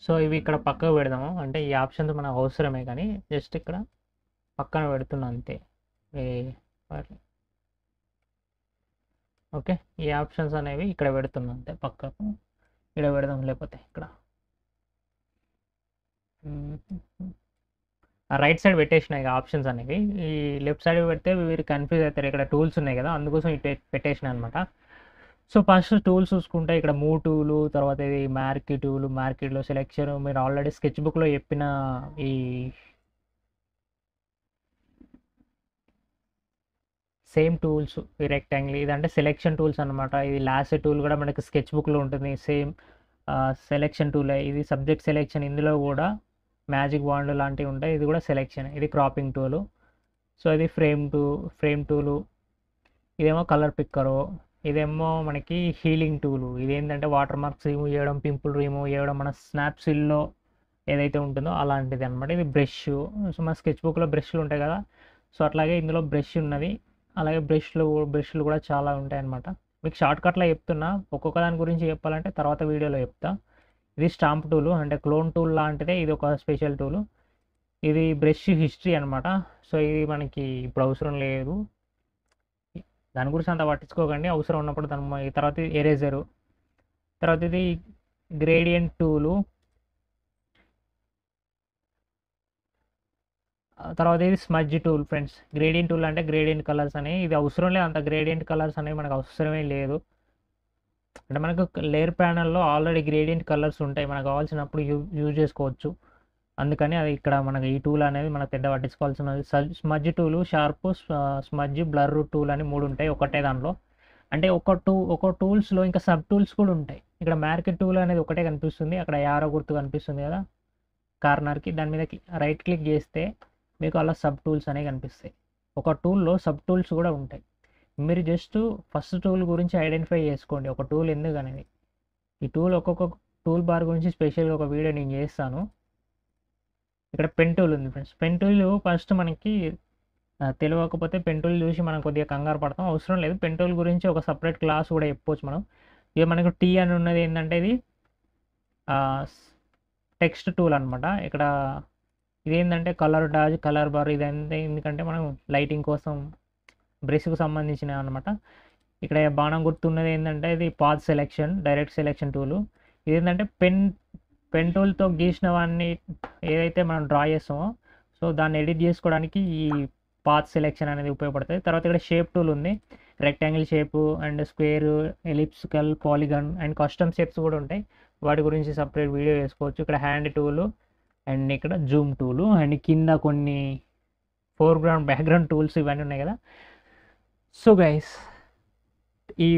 సో ఇవి ఇక్కడ పక్కకు పెడదాము, అంటే ఈ ఆప్షన్స్ మనకు అవసరమే కానీ జస్ట్ ఇక్కడ పక్కన పెడుతున్నా అంతే. ఓకే, ఈ ఆప్షన్స్ అనేవి ఇక్కడ పెడుతున్నా అంతే పక్కకు. ఇక్కడ పెడదాం, లేకపోతే ఇక్కడ రైట్ సైడ్ పెట్టేసినాయి ఆప్షన్స్ అనేవి. ఈ లెఫ్ట్ సైడ్ పెడితే వీరు కన్ఫ్యూజ్ అవుతారు. ఇక్కడ టూల్స్ ఉన్నాయి కదా, అందుకోసం ఇటు పెట్టేసిన అనమాట. సో ఫస్ట్ టూల్స్ చూసుకుంటే ఇక్కడ మూవ్ టూలు, తర్వాత ఇది మార్కెట్లో సెలెక్షన్. మీరు ఆల్రెడీ స్కెచ్ బుక్లో చెప్పిన ఈ సేమ్ టూల్స్ ఈ రెక్టాంగిల్ ఇదంటే సెలెక్షన్ టూల్స్ అనమాట. ఇది లాసో టూల్ కూడా మనకి స్కెచ్ బుక్లో ఉంటుంది. సేమ్ సెలెక్షన్ టూలే ఇది. సబ్జెక్ట్ సెలెక్షన్ ఇందులో కూడా మ్యాజిక్ వాండ్ లాంటివి ఉంటాయి. ఇది కూడా సెలెక్షన్. ఇది క్రాపింగ్ టూలు. సో ఇది ఫ్రేమ్ టూలు. ఇదేమో కలర్ పిక్కరు. ఇదేమో మనకి హీలింగ్ టూలు. ఇదేంటంటే వాటర్ మార్క్స్ రిమూవ్ చేయడం, పింపుల్ రిమూవ్ చేయడం, మన స్నాప్సీల్లో ఏదైతే ఉంటుందో అలాంటిది అనమాట. ఇది బ్రష్. సో మన స్కెచ్ బుక్లో బ్రష్లు ఉంటాయి కదా, సో అట్లాగే ఇందులో బ్రష్ ఉన్నది. అలాగే బ్రష్లు కూడా చాలా ఉంటాయి అన్నమాట. మీకు షార్ట్కట్లో చెప్తున్నా, ఒక్కొక్క దాని గురించి చెప్పాలంటే తర్వాత వీడియోలో చెప్తా. ఇది స్టాంప్ టూలు, అంటే క్లోన్ టూల్ లాంటిదే. ఇది ఒక స్పెషల్ టూలు. ఇది బ్రష్ హిస్టరీ అనమాట. సో ఇది మనకి ఇప్పుడు అవసరం లేదు, దాని గురించి అంత పట్టించుకోకండి. అవసరం ఉన్నప్పుడు దాని తర్వాత ఎరేజరు. తర్వాత ఇది గ్రేడియంట్ టూలు. తర్వాత ఇది smudge tool friends. Gradient tool అంటే గ్రేడియంట్ కలర్స్ అనేవి. ఇది అవసరం లేదు, అంత గ్రేడియంట్ కలర్స్ అనేవి మనకు అవసరమే లేదు. అంటే మనకు లేయర్ ప్యానల్లో ఆల్రెడీ గ్రేడియంట్ కలర్స్ ఉంటాయి, మనకు కావాల్సినప్పుడు యూజ్ చేసుకోవచ్చు. అందుకని అది ఇక్కడ మనకు ఈ టూల్ అనేది మనకు పెద్ద పట్టించుకోవాల్సినది. Smudge tool, sharp, smudge, blur tool అని 3 ఉంటాయి ఒకటే దాంట్లో. అంటే ఒక టూల్స్లో ఇంకా సబ్ టూల్స్ కూడా ఉంటాయి. ఇక్కడ మార్కెట్ టూల్ అనేది ఒకటే కనిపిస్తుంది, అక్కడ యారో గుర్తు కనిపిస్తుంది కదా కార్నర్కి, దాని మీద రైట్ క్లిక్ చేస్తే మీకు అలా సబ్ టూల్స్ అనేవి కనిపిస్తాయి. ఒక టూల్లో సబ్ టూల్స్ కూడా ఉంటాయి. మీరు జస్ట్ ఫస్ట్ టూల్ గురించి ఐడెంటిఫై చేసుకోండి, ఒక టూల్ ఎందుకు అనేది. ఈ టూల్ ఒక్కొక్క టూల్ బార్ గురించి స్పెషల్గా ఒక వీడియో నేను చేస్తాను. ఇక్కడ పెన్ టూల్ ఉంది ఫ్రెండ్స్. పెన్ టూల్ ఫస్ట్ మనకి తెలియకపోతే పెన్ టూల్ చూసి మనం కొద్దిగా కంగారు పడతాం, అవసరం లేదు. పెన్ టూల్ గురించి ఒక సపరేట్ క్లాస్ కూడా చెప్పవచ్చు మనం. ఇక మనకు టీ అని ఉన్నది ఏంటంటే ఇది టెక్స్ట్ టూల్ అనమాట. ఇక్కడ ఇదేంటంటే కలర్ డాజ్, కలర్ బార్. ఇదంతా ఎందుకంటే మనం లైటింగ్ కోసం బ్రష్కు సంబంధించిన అనమాట. ఇక్కడ బాణం గుర్తున్నది ఏంటంటే ఇది path selection, direct selection tool. ఇదేంటంటే పెన్ టూల్తో గీసిన వాడిని ఏదైతే మనం డ్రా చేస్తామో సో దాన్ని ఎడిట్ చేసుకోవడానికి ఈ పాత్ సెలెక్షన్ అనేది ఉపయోగపడుతుంది. తర్వాత ఇక్కడ షేప్ టూల్ ఉంది. Rectangle shape and square, elliptical, polygon and custom shapes కూడా ఉంటాయి. వాటి గురించి సపరేట్ వీడియో చేసుకోవచ్చు. ఇక్కడ హ్యాండ్ టూలు అండ్ ఇక్కడ జూమ్ టూలు అండ్ కింద కొన్ని ఫోర్గ్రౌండ్, బ్యాక్గ్రౌండ్ టూల్స్ ఇవన్నీ ఉన్నాయి కదా. సో గైస్ ఈ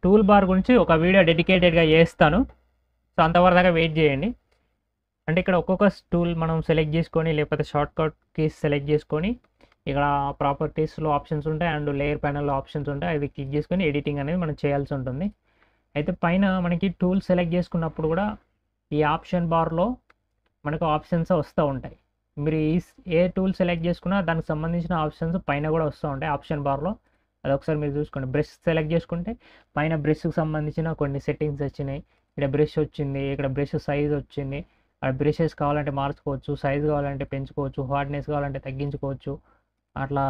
టూల్ బార్ గురించి ఒక వీడియో డెడికేటెడ్గా చేస్తాను. సో అంతవరకు దాకా వెయిట్ చేయండి. అంటే ఇక్కడ ఒక్కొక్క టూల్ మనం సెలెక్ట్ చేసుకొని లేకపోతే షార్ట్ కట్ కీస్ సెలెక్ట్ చేసుకొని ఇక్కడ ప్రాపర్టీస్లో ఆప్షన్స్ ఉంటాయి అండ్ లేయర్ ప్యానల్లో ఆప్షన్స్ ఉంటాయి. అది క్లిక్ చేసుకొని ఎడిటింగ్ అనేది మనం చేయాల్సి ఉంటుంది. అయితే పైన మనకి టూల్ సెలెక్ట్ చేసుకున్నప్పుడు కూడా ఈ ఆప్షన్ బార్లో మనకు ఆప్షన్స్ వస్తూ ఉంటాయి. మీరు ఏ టూల్ సెలెక్ట్ చేసుకున్నా దానికి సంబంధించిన ఆప్షన్స్ పైన కూడా వస్తూ ఉంటాయి ఆప్షన్ బార్లో. అది ఒకసారి మీరు చూసుకోండి. బ్రష్ సెలెక్ట్ చేసుకుంటే పైన బ్రష్కి సంబంధించిన కొన్ని సెట్టింగ్స్ వచ్చినాయి. ఇక్కడ బ్రష్ వచ్చింది, ఇక్కడ బ్రష్ సైజ్ వచ్చింది. అక్కడ బ్రషెస్ కావాలంటే మార్చుకోవచ్చు, సైజ్ కావాలంటే పెంచుకోవచ్చు, హార్డ్నెస్ కావాలంటే తగ్గించుకోవచ్చు. అట్లా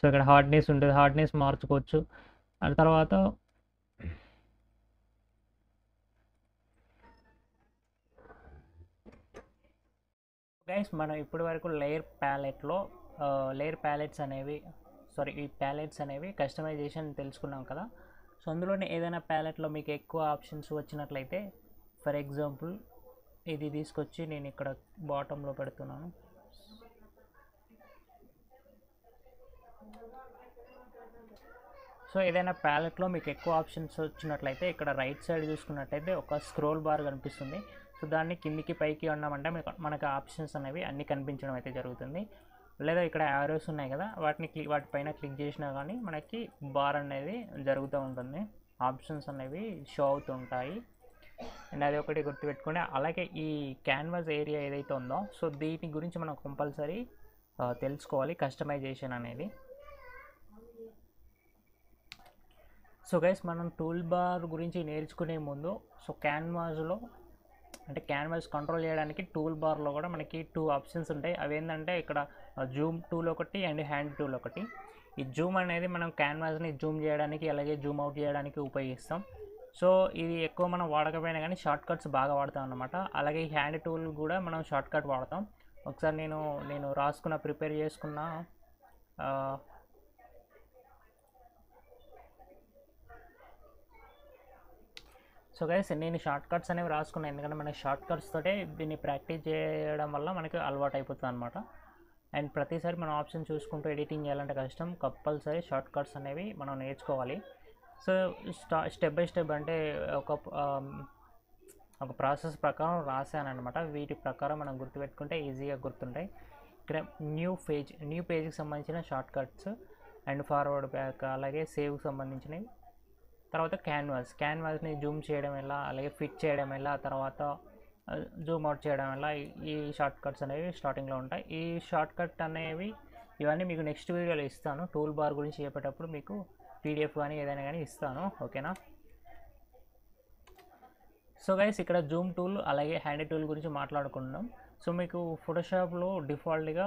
సో ఇక్కడ హార్డ్నెస్ ఉంటుంది, హార్డ్నెస్ మార్చుకోవచ్చు. ఆ తర్వాత గైస్ మనం ఇప్పటి వరకు లేయర్ ప్యాలెట్స్ అనేవి ఈ ప్యాలెట్స్ అనేవి కస్టమైజేషన్ తెలుసుకున్నాం కదా. సో అందులోనే ఏదైనా ప్యాలెట్లో మీకు ఎక్కువ ఆప్షన్స్ వచ్చినట్లయితే, ఫర్ ఎగ్జాంపుల్ ఇది తీసుకొచ్చి నేను ఇక్కడ బాటంలో పెడుతున్నాను. సో ఏదైనా ప్యాలెట్లో మీకు ఎక్కువ ఆప్షన్స్ వచ్చినట్లయితే ఇక్కడ రైట్ సైడ్ చూసుకున్నట్లయితే ఒక స్క్రోల్ బార్ కనిపిస్తుంది. సో దాన్ని కిందికి పైకి అన్నామంటే మనకు ఆప్షన్స్ అనేవి అన్నీ కనిపించడం అయితే జరుగుతుంది. లేదా ఇక్కడ యారోస్ ఉన్నాయి కదా, వాటిపైన క్లిక్ చేసినా కానీ మనకి బార్ అనేది జరుగుతూ ఉంటుంది, ఆప్షన్స్ అనేవి షో అవుతుంటాయి. అండ్ అది ఒకటి గుర్తుపెట్టుకోండి. అలాగే ఈ క్యాన్వాస్ ఏరియా ఏదైతే ఉందో సో దీని గురించి మనం కంపల్సరీ తెలుసుకోవాలి, కస్టమైజేషన్ అనేది. సో గైస్ మనం టూల్ బార్ గురించి నేర్చుకునే ముందు సో క్యాన్వాస్ కంట్రోల్ చేయడానికి టూల్ బార్లో కూడా మనకి 2 ఆప్షన్స్ ఉంటాయి. అవి ఏంటంటే ఇక్కడ జూమ్ టూల్ ఒకటి అండ్ హ్యాండ్ టూల్ ఒకటి. ఈ జూమ్ అనేది మనం క్యాన్వాస్ని జూమ్ చేయడానికి అలాగే జూమ్ అవుట్ చేయడానికి ఉపయోగిస్తాం. సో ఇది ఎక్కువ మనం వాడకపోయినా కానీ షార్ట్ కట్స్ బాగా వాడతాం అన్నమాట. అలాగే ఈ హ్యాండ్ టూల్ కూడా మనం షార్ట్ కట్ వాడతాం. ఒకసారి నేను రాసుకున్న ప్రిపేర్ చేసుకున్న సో గైస్ నేను షార్ట్ కట్స్ అనేవి రాసుకున్నాను, ఎందుకంటే మనకి షార్ట్ కట్స్ తోటే దీన్ని ప్రాక్టీస్ చేయడం వల్ల మనకి అలవాటు అయిపోతుంది అనమాట. అండ్ ప్రతిసారి మనం ఆప్షన్ చూసుకుంటూ ఎడిటింగ్ చేయాలంటే కష్టం, కంపల్సరీ షార్ట్ కట్స్ అనేవి మనం నేర్చుకోవాలి. సో స్టెప్ బై స్టెప్ అంటే ఒక ప్రాసెస్ ప్రకారం రాశానమాట. వీటి ప్రకారం మనం గుర్తుపెట్టుకుంటే ఈజీగా గుర్తుంటాయి. ఇక్కడ న్యూ పేజ్కి సంబంధించిన short cuts and forward back, అలాగే సేవ్కి సంబంధించినవి. తర్వాత క్యాన్వాస్ని జూమ్ చేయడం ఎలా, అలాగే ఫిట్ చేయడం ఎలా, తర్వాత జూమ్ అవుట్ చేయడం ఎలా, ఈ షార్ట్ కట్స్ అనేవి స్టార్టింగ్లో ఉంటాయి. ఈ షార్ట్ కట్ అనేవి ఇవన్నీ మీకు నెక్స్ట్ వీడియోలో ఇస్తాను. టూల్ బార్ గురించి చెప్పేటప్పుడు మీకు పీడిఎఫ్ కానీ ఏదైనా కానీ ఇస్తాను, ఓకేనా. సో గైస్ ఇక్కడ జూమ్ టూల్ అలాగే హ్యాండీ టూల్ గురించి మాట్లాడుకుందాం. సో మీకు ఫోటోషాప్లో డిఫాల్ట్గా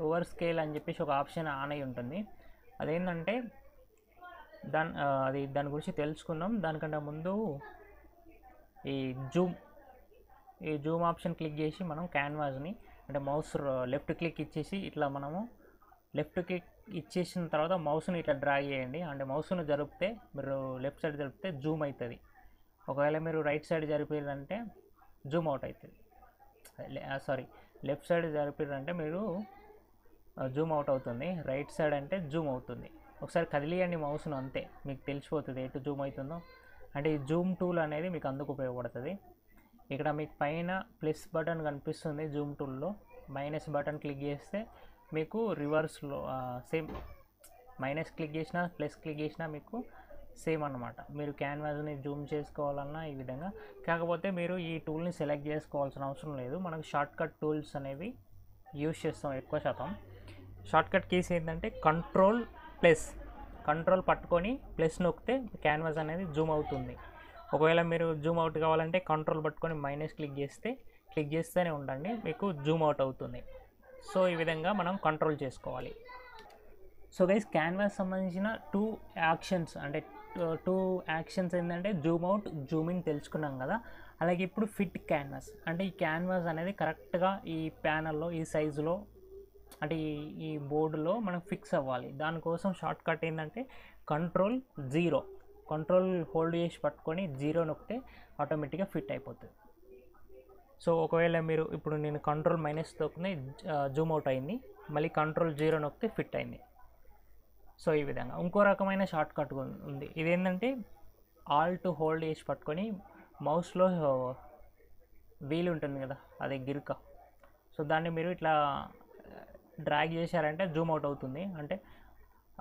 ఓవర్ స్కేల్ అని చెప్పేసి ఒక ఆప్షన్ ఆన్ అయి ఉంటుంది. అదేంటంటే దాని గురించి తెలుసుకుందాం. దానికంటే ముందు ఈ జూమ్ ఆప్షన్ క్లిక్ చేసి మనం క్యాన్వాస్ని అంటే మౌస్ లెఫ్ట్ క్లిక్ ఇచ్చేసి ఇట్లా మనము లెఫ్ట్ క్లిక్ ఇచ్చేసిన తర్వాత మౌస్ని ఇట్లా డ్రాగ్ చేయండి. అంటే మౌస్ను జరిపితే మీరు లెఫ్ట్ సైడ్ జరిపితే జూమ్ అవుతుంది. ఒకవేళ మీరు రైట్ సైడ్ జరిపారంటే జూమ్ అవుట్ అవుతుంది. లెఫ్ట్ సైడ్ జరిపారంటే మీరు జూమ్ అవుట్ అవుతుంది, రైట్ సైడ్ అంటే జూమ్ అవుతుంది. ఒకసారి కదిలియండి మౌస్ను, అంతే మీకు తెలిసిపోతుంది ఎటు జూమ్ అవుతుందో. అంటే ఈ జూమ్ టూల్ అనేది మీకు అందుకు ఉపయోగపడుతుంది. ఇక్కడ మీకు పైన ప్లస్ బటన్ కనిపిస్తుంది జూమ్ టూల్లో, మైనస్ బటన్ క్లిక్ చేస్తే మీకు రివర్స్లో సేమ్ మైనస్ క్లిక్ చేసినా ప్లస్ క్లిక్ చేసినా మీకు సేమ్ అన్నమాట. మీరు క్యాన్వాస్ని జూమ్ చేసుకోవాలన్నా ఈ విధంగా. కాకపోతే మీరు ఈ టూల్ని సెలెక్ట్ చేసుకోవాల్సిన అవసరం లేదు. మనకు షార్ట్ కట్ టూల్స్ అనేవి యూజ్ చేస్తాం ఎక్కువ శాతం. షార్ట్ కట్ కీస్ ఏంటంటే కంట్రోల్ పట్టుకొని ప్లస్ నొక్కితే క్యాన్వాస్ అనేది జూమ్ అవుతుంది. ఒకవేళ మీరు జూమ్ అవుట్ కావాలంటే కంట్రోల్ పట్టుకొని మైనస్ క్లిక్ చేస్తేనే ఉండండి, మీకు జూమ్ అవుట్ అవుతుంది. సో ఈ విధంగా మనం కంట్రోల్ చేసుకోవాలి. సో గైస్ క్యాన్వాస్ సంబంధించిన టూ యాక్షన్స్ ఏంటంటే జూమ్ అవుట్, జూమ్ ఇన్ తెలుసుకున్నాం కదా. అలాగే ఇప్పుడు ఫిట్ క్యాన్వాస్ అంటే ఈ క్యాన్వాస్ అనేది కరెక్ట్గా ఈ ప్యానల్లో ఈ సైజులో అంటే ఈ బోర్డులో మనం ఫిక్స్ అవ్వాలి. దానికోసం షార్ట్ కట్ ఏంటంటే కంట్రోల్ హోల్డ్ చేసి పట్టుకొని 0 నొక్కితే ఆటోమేటిక్గా ఫిట్ అయిపోతుంది. సో ఒకవేళ మీరు ఇప్పుడు నేను కంట్రోల్ మైనస్ తొక్కితే జూమ్ అవుట్ అయింది, మళ్ళీ కంట్రోల్ 0 నొక్కితే ఫిట్ అయింది. సో ఈ విధంగా ఇంకో రకమైన షార్ట్ కట్ ఉంది. ఇదేంటంటే ఆల్ట్ హోల్డ్ చేసి పట్టుకొని మౌస్లో వీల్ ఉంటుంది కదా, అదే గిరిక. సో దాన్ని మీరు ఇట్లా డ్రాగ్ చేశారంటే జూమ్ అవుట్ అవుతుంది. అంటే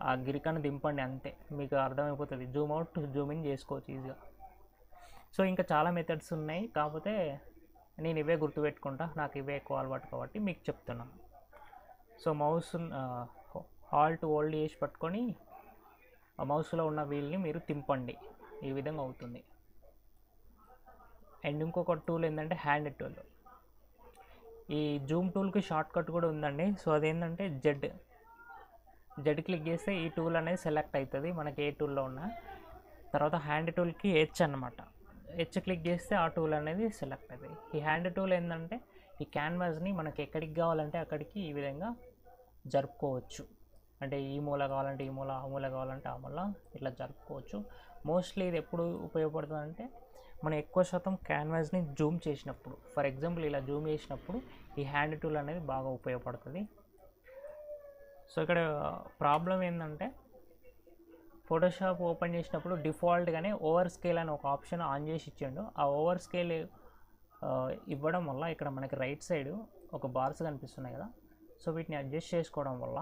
ఆ గిరికను దింపండి అంతే, మీకు అర్థమైపోతుంది. జూమ్ అవుట్ జూమ్ ఇన్ చేసుకోవచ్చు ఈజీగా. సో ఇంకా చాలా మెథడ్స్ ఉన్నాయి, కాకపోతే నేను ఇవే గుర్తుపెట్టుకుంటా, నాకు ఇవే ఎక్కువ అలవాటు కాబట్టి మీకు చెప్తున్నాను. సో మౌస్ ఆల్ట్ హోల్డ్ చేసి పట్టుకొని ఆ మౌస్లో ఉన్న వీల్ని మీరు తింపండి, ఈ విధంగా అవుతుంది. అండ్ ఇంకొక టూల్ ఏంటంటే హ్యాండ్ టూల్. ఈ జూమ్ టూల్కి షార్ట్ కట్ కూడా ఉందండి. సో అదేంటంటే జెడ్ క్లిక్ చేస్తే ఈ టూల్ అనేది సెలెక్ట్ అవుతుంది మనకి ఏ టూల్లో ఉన్నా. తర్వాత హ్యాండ్ టూల్కి హెచ్ అనమాట, హెచ్ క్లిక్ చేస్తే ఆ టూల్ అనేది సెలెక్ట్ అవుతుంది. ఈ హ్యాండ్ టూల్ ఏంటంటే ఈ క్యాన్వాస్ని మనకి ఎక్కడికి కావాలంటే అక్కడికి ఈ విధంగా జరుపుకోవచ్చు. అంటే ఈ మూల కావాలంటే ఈ మూల, ఆ మూల కావాలంటే ఆ మూల, ఇట్లా జరుపుకోవచ్చు. మోస్ట్లీ ఇది ఎప్పుడు ఉపయోగపడుతుంది అంటే మనం ఎక్కువ శాతం క్యాన్వాస్ని జూమ్ చేసినప్పుడు, ఫర్ ఎగ్జాంపుల్ ఇలా జూమ్ చేసినప్పుడు ఈ హ్యాండ్ టూల్ అనేది బాగా ఉపయోగపడుతుంది. సో ఇక్కడ ప్రాబ్లం ఏంటంటే ఫోటోషాప్ ఓపెన్ చేసినప్పుడు డిఫాల్ట్గానే ఓవర్ స్కేల్ అని ఒక ఆప్షన్ ఆన్ చేసి ఇచ్చాడు. ఆ ఓవర్ స్కేల్ ఇవ్వడం వల్ల ఇక్కడ మనకి రైట్ సైడ్ ఒక బార్స్ కనిపిస్తున్నాయి కదా, సో వీటిని అడ్జస్ట్ చేసుకోవడం వల్ల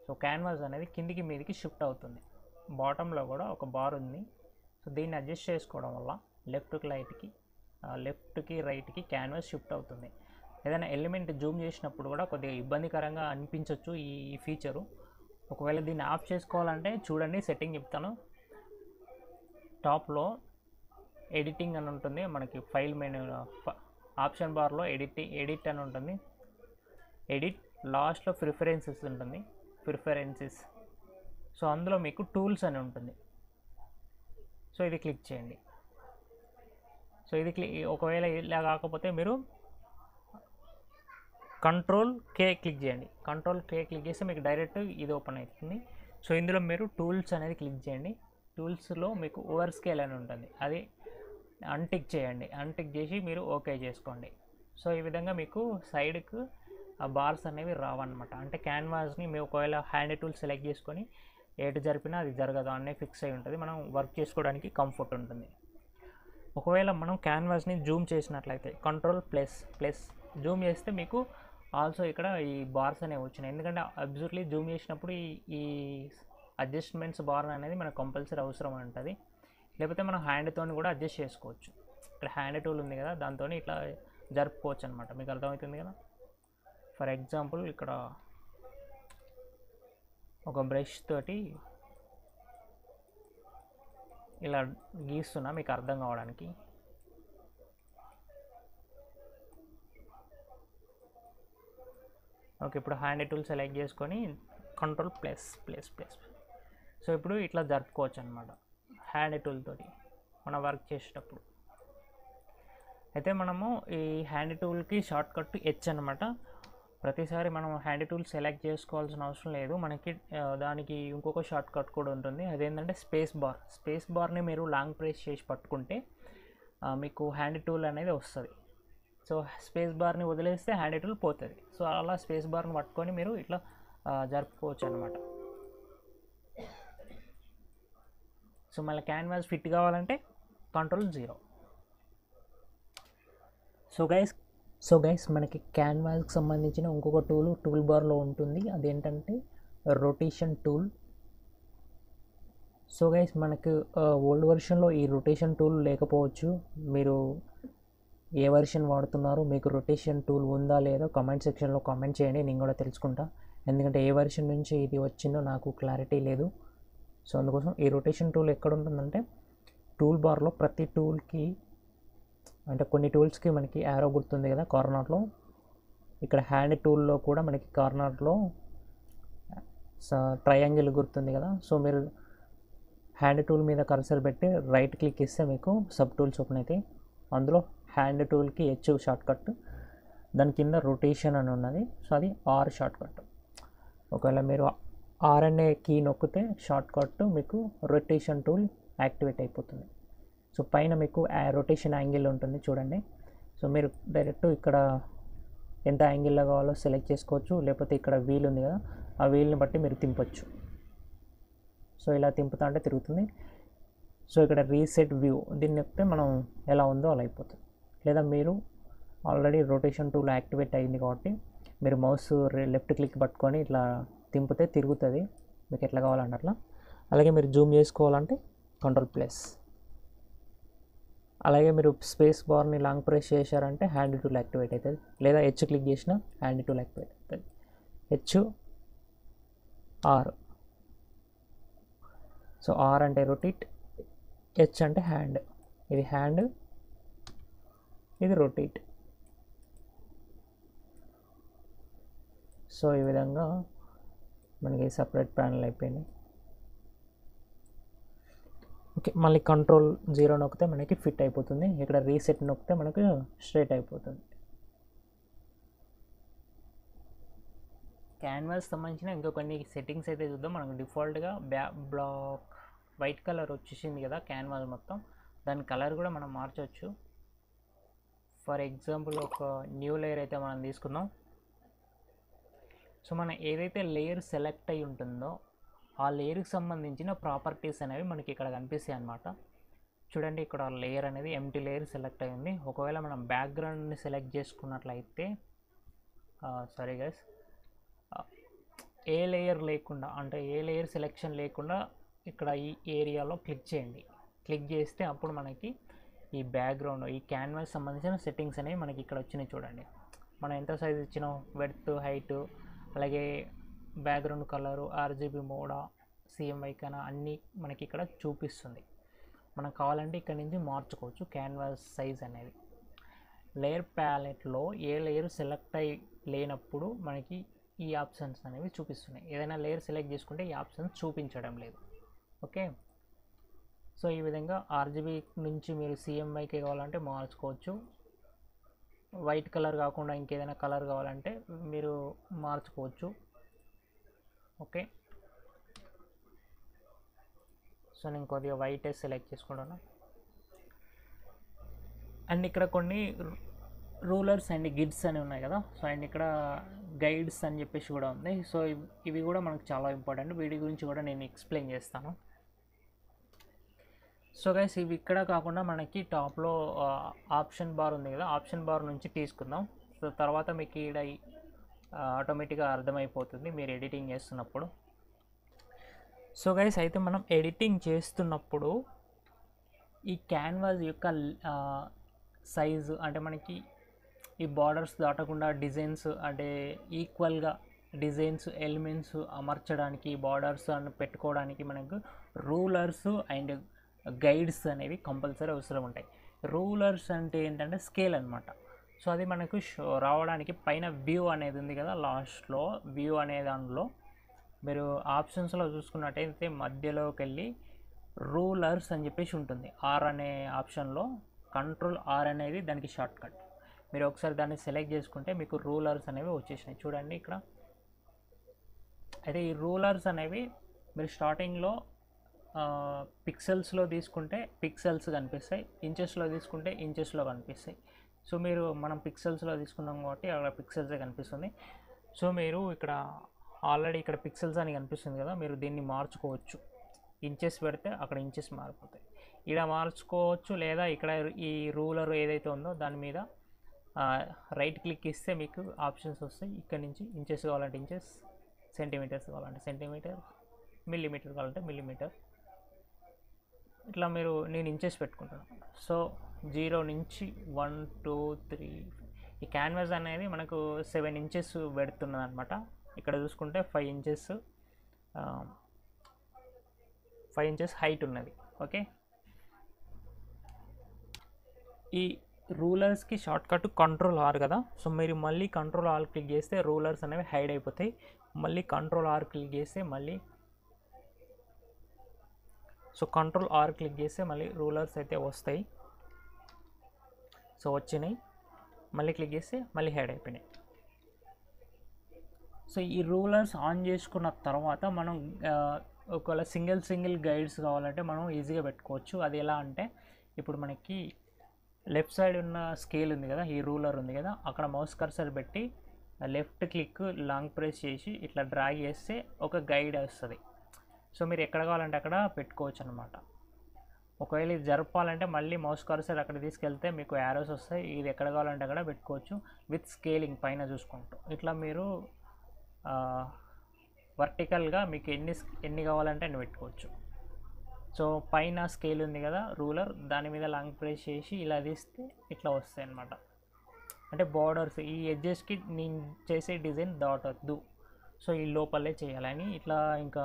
సో క్యాన్వాస్ అనేది కిందికి మీదికి షిఫ్ట్ అవుతుంది. బాటంలో కూడా ఒక బార్ ఉంది. సో దీన్ని అడ్జస్ట్ చేసుకోవడం వల్ల లెఫ్ట్కి రైట్కి క్యాన్వాస్ షిఫ్ట్ అవుతుంది. ఏదైనా ఎలిమెంట్ జూమ్ చేసినప్పుడు కూడా కొద్దిగా ఇబ్బందికరంగా అనిపించవచ్చు ఈ ఫీచరు. ఒకవేళ దీన్ని ఆఫ్ చేసుకోవాలంటే చూడండి, సెట్టింగ్ చెప్తాను. టాప్లో ఎడిటింగ్ అని ఉంటుంది, మనకి ఫైల్ మెనూ ఆప్షన్ బార్లో ఎడిట్ అని ఉంటుంది. ఎడిట్ లాస్ట్లో ప్రిఫరెన్సెస్ ఉంటుంది, సో అందులో మీకు టూల్స్ అని ఉంటుంది. సో ఇది క్లిక్ చేయండి. సో ఇది ఒకవేళ ఇలా కాకపోతే మీరు కంట్రోల్ కే క్లిక్ చేయండి. కంట్రోల్ కే క్లిక్ చేస్తే మీకు డైరెక్ట్ ఇది ఓపెన్ అవుతుంది. సో ఇందులో మీరు టూల్స్ అనేది క్లిక్ చేయండి. టూల్స్లో మీకు ఓవర్ స్కేల్ అని ఉంటుంది, అది అన్టిక్ చేయండి. అన్టిక్ చేసి మీరు ఓకే చేసుకోండి. సో ఈ విధంగా మీకు సైడ్కు ఆ బార్స్ అనేవి రావన్నమాట. అంటే క్యాన్వాస్ని మేము ఒకవేళ హ్యాండ్ టూల్ సెలెక్ట్ చేసుకొని ఏటు జరిపినా అది జరగదు, అన్నీ ఫిక్స్ అయి ఉంటుంది. మనం వర్క్ చేసుకోవడానికి కంఫర్ట్ ఉంటుంది. ఒకవేళ మనం క్యాన్వాస్ని జూమ్ చేసినట్లయితే కంట్రోల్ ప్లస్ జూమ్ చేస్తే మీకు ఆల్సో ఇక్కడ ఈ బార్స్ అనేవి వచ్చినాయి. ఎందుకంటే అబ్జర్వ్లీ జూమ్ చేసినప్పుడు ఈ అడ్జస్ట్మెంట్స్ బార్ అనేది మనకు కంపల్సరీ అవసరం ఉంటుంది. లేకపోతే మనం హ్యాండ్తో కూడా అడ్జస్ట్ చేసుకోవచ్చు. ఇక్కడ హ్యాండ్ టూల్ ఉంది కదా, దాంతో ఇట్లా జరుపుకోవచ్చు అనమాట. మీకు అర్థమవుతుంది కదా. ఫర్ ఎగ్జాంపుల్ ఇక్కడ ఒక బ్రష్ తోటి ఇలా గీస్తున్నా మీకు అర్థం కావడానికి. ఓకే, ఇప్పుడు హ్యాండ్ టూల్ సెలెక్ట్ చేసుకొని కంట్రోల్ ప్లస్. సో ఇప్పుడు ఇట్లా జరుపుకోవచ్చు అనమాట హ్యాండ్ టూల్ తోటి మనం వర్క్ చేసేటప్పుడు. అయితే మనము ఈ హ్యాండ్ టూల్కి షార్ట్ కట్ హెచ్ అనమాట. ప్రతిసారి మనం హ్యాండ్ టూల్ సెలెక్ట్ చేసుకోవాల్సిన అవసరం లేదు, మనకి దానికి ఇంకొక షార్ట్ కట్ కూడా ఉంటుంది. అదేంటంటే స్పేస్ బార్ని మీరు లాంగ్ ప్రెస్ చేసి పట్టుకుంటే మీకు హ్యాండ్ టూల్ అనేది వస్తుంది. సో స్పేస్ బార్ని వదిలేస్తే హ్యాండ్ టూల్ పోతుంది. సో అలా స్పేస్ బార్ని పట్టుకొని మీరు ఇట్లా జరుపుకోవచ్చు అనమాట. సో మళ్ళీ క్యాన్వాస్ ఫిట్ కావాలంటే కంట్రోల్ 0. సో గైస్ మనకి క్యాన్వాస్కి సంబంధించిన ఇంకొక టూల్ బార్లో ఉంటుంది. అదేంటంటే రొటేషన్ టూల్. సో గైస్ మనకు ఓల్డ్ వెర్షన్లో ఈ రొటేషన్ టూల్ లేకపోవచ్చు. మీరు ఏ వెర్షన్ వాడుతున్నారో, మీకు రొటేషన్ టూల్ ఉందా లేదో కామెంట్ సెక్షన్లో కామెంట్ చేయండి, నేను కూడా తెలుసుకుంటా. ఎందుకంటే ఏ వెర్షన్ నుంచి ఇది వచ్చిందో నాకు క్లారిటీ లేదు. సో అందుకోసం ఈ రొటేషన్ టూల్ ఎక్కడ ఉంటుందంటే టూల్ బార్లో ప్రతి టూల్కి, అంటే కొన్ని టూల్స్కి మనకి యారో గుర్తుంది కదా కార్నర్లో, ఇక్కడ హ్యాండ్ టూల్లో కూడా మనకి కార్నర్లో ట్రయాంగిల్ గుర్తుంది కదా. సో మీరు హ్యాండ్ టూల్ మీద కర్సర్ పెట్టి రైట్ క్లిక్ ఇస్తే మీకు సబ్ టూల్స్ ఓపెన్ అవుతాయి. అందులో హ్యాండ్ టూల్కి హెచ్ షార్ట్ కట్, దాని కింద రొటేషన్ అని ఉన్నది. సో అది ఆర్ షార్ట్ కట్. ఒకవేళ మీరు ఆర్ అనే కీ నొక్కితే షార్ట్ కట్ మీకు రొటేషన్ టూల్ యాక్టివేట్ అయిపోతుంది. సో పైన మీకు రొటేషన్ యాంగిల్ ఉంటుంది చూడండి. సో మీరు డైరెక్ట్ ఇక్కడ ఎంత యాంగిల్లో కావాలో సెలెక్ట్ చేసుకోవచ్చు, లేకపోతే ఇక్కడ వీల్ ఉంది కదా, ఆ వీల్ని బట్టి మీరు తింపొచ్చు. సో ఇలా తింపుతా అంటే తిరుగుతుంది. సో ఇక్కడ రీసెట్ వ్యూ, దీన్ని నొక్కితే మనం ఎలా ఉందో అలా అయిపోతుంది. లేదా మీరు ఆల్రెడీ రొటేషన్ టూల్ యాక్టివేట్ అయింది కాబట్టి మీరు మౌస్ లెఫ్ట్ క్లిక్ పట్టుకొని ఇట్లా తింపితే తిరుగుతుంది మీకు ఎట్లా కావాలంటే అట్లా. అలాగే మీరు జూమ్ చేసుకోవాలంటే కంట్రోల్ ప్లస్. అలాగే మీరు స్పేస్ బార్ని లాంగ్ ప్రెస్ చేశారంటే హ్యాండ్ టూల్ యాక్టివేట్ అవుతుంది. లేదా హెచ్ క్లిక్ చేసిన హ్యాండ్ టూల్ యాక్టివేట్ అవుతుంది. H R. సో ఆర్ అంటే రొటేట్, హెచ్ అంటే హ్యాండ్. ఇది హ్యాండ్, ఇది రొటేట్. సో ఈ విధంగా మనకి సపరేట్ ప్యానల్ అయిపోయింది. ఓకే, మళ్ళీ కంట్రోల్ 0 నొక్కితే మనకి ఫిట్ అయిపోతుంది. ఇక్కడ రీసెట్ నొక్కితే మనకు స్ట్రైట్ అయిపోతుంది. క్యాన్వాస్ సంబంధించిన ఇంకా కొన్ని సెట్టింగ్స్ అయితే చూద్దాం. మనకు డిఫాల్ట్గా బ్లాక్ వైట్ కలర్ వచ్చేసింది కదా క్యాన్వాస్ మొత్తం, దాని కలర్ కూడా మనం మార్చవచ్చు. ఫర్ ఎగ్జాంపుల్ ఒక న్యూ లేయర్ అయితే మనం తీసుకుందాం. సో మనం ఏదైతే లేయర్ సెలెక్ట్ అయి ఉంటుందో ఆ లేయర్కి సంబంధించిన ప్రాపర్టీస్ అనేవి మనకి ఇక్కడ కనిపిస్తాయి అన్నమాట. చూడండి, ఇక్కడ లేయర్ అనేది ఎంటీ లేయర్ సెలెక్ట్ అయ్యింది. ఒకవేళ మనం బ్యాక్గ్రౌండ్ని సెలెక్ట్ చేసుకున్నట్లయితే సారీ గైస్, ఏ లేయర్ లేకుండా, అంటే ఏ లేయర్ సెలెక్షన్ లేకుండా ఇక్కడ ఈ ఏరియాలో క్లిక్ చేయండి. క్లిక్ చేస్తే అప్పుడు మనకి ఈ బ్యాక్గ్రౌండ్, ఈ క్యాన్వాస్ సంబంధించిన సెట్టింగ్స్ అనేవి మనకి ఇక్కడ వచ్చినాయి. చూడండి, మనం ఎంత సైజ్ ఇచ్చినాం, వెడ్త్, హైట్, అలాగే బ్యాక్గ్రౌండ్ కలరు, ఆర్జీబీ మోడా, సిఎంవై కన్నా అన్నీ మనకి ఇక్కడ చూపిస్తుంది. మనం కావాలంటే ఇక్కడ నుంచి మార్చుకోవచ్చు క్యాన్వాస్ సైజ్ అనేది. లేయర్ ప్యాలెట్లో ఏ లేయర్ సెలెక్ట్ అయి లేనప్పుడు మనకి ఈ ఆప్షన్స్ అనేవి చూపిస్తున్నాయి. ఏదైనా లేయర్ సెలెక్ట్ చేసుకుంటే ఈ ఆప్షన్స్ చూపించడం లేదు. ఓకే, సో ఈ విధంగా ఆర్జీబీ నుంచి మీరు సిఎంవైకి కావాలంటే మార్చుకోవచ్చు. వైట్ కలర్ కాకుండా ఇంకేదైనా కలర్ కావాలంటే మీరు మార్చుకోవచ్చు. ఓకే, సో నేను కొద్దిగా వైట్ సెలెక్ట్ చేసుకుంటాను. అండ్ ఇక్కడ కొన్ని రూలర్స్ అండ్ గిడ్స్ అని ఉన్నాయి కదా, సో అండ్ ఇక్కడ గైడ్స్ అని చెప్పేసి కూడా ఉంది. సో ఇవి కూడా మనకు చాలా ఇంపార్టెంట్, వీటి గురించి కూడా నేను ఎక్స్ప్లెయిన్ చేస్తాను. సో గైస్, ఇవి ఇక్కడ కాకుండా మనకి టాప్లో ఆప్షన్ బార్ ఉంది కదా, ఆప్షన్ బార్ నుంచి తీసుకుందాం. సో తర్వాత మీకు ఇక్కడ ఆటోమేటిక్గా అర్థమైపోతుంది మీరు ఎడిటింగ్ చేస్తున్నప్పుడు. సో గైస్, అయితే మనం ఎడిటింగ్ చేస్తున్నప్పుడు ఈ క్యాన్వాస్ యొక్క సైజు అంటే మనకి ఈ బార్డర్స్ దాటకుండా డిజైన్స్ అంటే ఈక్వల్గా డిజైన్స్ ఎలిమెంట్స్ అమర్చడానికి బార్డర్స్ అని పెట్టుకోవడానికి మనకు రూలర్స్ అండ్ గైడ్స్ అనేవి కంపల్సరీ అవసరం ఉంటాయి. రూలర్స్ అంటే ఏంటంటే స్కేల్ అనమాట. సో అది మనకు రావడానికి పైన వ్యూ అనేది ఉంది కదా, లాస్ట్లో వ్యూ అనే దానిలో మీరు ఆప్షన్స్లో చూసుకున్నట్టయితే మధ్యలోకి వెళ్ళి రూలర్స్ అని చెప్పేసి ఉంటుంది. ఆర్ అనే ఆప్షన్లో కంట్రోల్ ఆర్ అనేది దానికి షార్ట్ కట్. మీరు ఒకసారి దాన్ని సెలెక్ట్ చేసుకుంటే మీకు రూలర్స్ అనేవి వచ్చేసినాయి చూడండి ఇక్కడ. అయితే ఈ రూలర్స్ అనేవి మీరు స్టార్టింగ్లో పిక్సెల్స్లో తీసుకుంటే పిక్సెల్స్ కనిపిస్తాయి, ఇంచెస్లో తీసుకుంటే ఇంచెస్లో కనిపిస్తాయి. సో మనం పిక్సెల్స్లో తీసుకున్నాం కాబట్టి అక్కడ పిక్సెల్సే కనిపిస్తుంది. సో మీరు ఇక్కడ ఆల్రెడీ ఇక్కడ పిక్సెల్స్ అని కనిపిస్తుంది కదా, మీరు దీన్ని మార్చుకోవచ్చు. ఇంచెస్ పెడితే అక్కడ ఇంచెస్ మారిపోతాయి, ఇక్కడ మార్చుకోవచ్చు. లేదా ఇక్కడ ఈ రూలర్ ఏదైతే ఉందో దాని మీద రైట్ క్లిక్ ఇస్తే మీకు ఆప్షన్స్ వస్తాయి. ఇక్కడ నుంచి ఇంచెస్ కావాలంటే ఇంచెస్, సెంటీమీటర్స్ కావాలంటే సెంటీమీటర్, మిల్లీమీటర్ కావాలంటే మిల్లీమీటర్, ఇట్లా నేను ఇంచెస్ పెట్టుకుంటాను. సో 0 నుంచి 1 2 3 ఈ క్యాన్వాస్ అనేది మనకు 7 ఇంచెస్ పెడుతున్నది అనమాట. ఇక్కడ చూసుకుంటే 5 ఇంచెస్ హైట్ ఉన్నది. ఓకే, ఈ రూలర్స్కి షార్ట్ కట్ కంట్రోల్ ఆర్ కదా. సో మీరు మళ్ళీ కంట్రోల్ ఆర్ క్లిక్ చేస్తే రూలర్స్ అనేవి హైడ్ అయిపోతాయి. మళ్ళీ కంట్రోల్ ఆర్ క్లిక్ చేస్తే మళ్ళీ రూలర్స్ అయితే వస్తాయి. సో వచ్చినాయి, మళ్ళీ క్లిక్ చేస్తే మళ్ళీ హైడ్ అయిపోయినాయి. సో ఈ రూలర్స్ ఆన్ చేసుకున్న తర్వాత మనం ఒకవేళ సింగిల్ గైడ్స్ కావాలంటే మనం ఈజీగా పెట్టుకోవచ్చు. అది ఎలా అంటే ఇప్పుడు మనకి లెఫ్ట్ సైడ్ ఉన్న స్కేల్ ఉంది కదా, ఈ రూలర్ ఉంది కదా, అక్కడ మౌస్ కర్సర్ పెట్టి లెఫ్ట్ క్లిక్ లాంగ్ ప్రెస్ చేసి ఇట్లా డ్రాగ్ చేస్తే ఒక గైడ్ వస్తుంది. సో మీరు ఎక్కడ కావాలంటే అక్కడ పెట్టుకోవచ్చు అనమాట. ఒకవేళ ఇది జరపాలంటే మళ్ళీ మౌస్ కర్సర్ అక్కడ తీసుకెళ్తే మీకు యారోస్ వస్తాయి, ఇది ఎక్కడ కావాలంటే అక్కడ పెట్టుకోవచ్చు విత్ స్కేలింగ్ పైన చూసుకుంటూ. ఇట్లా మీరు వర్టికల్గా మీకు ఎన్ని కావాలంటే అన్ని పెట్టుకోవచ్చు. సో పైన స్కేల్ ఉంది కదా రూలర్, దాని మీద లాంగ్ ప్రెస్ చేసి ఇలా తీస్తే ఇట్లా వస్తాయి అన్నమాట. అంటే బార్డర్స్ ఈ ఎడ్జెస్కి నేను చేసే డిజైన్ దాటొద్దు, సో ఈ లోపలే చేయాలని ఇట్లా. ఇంకా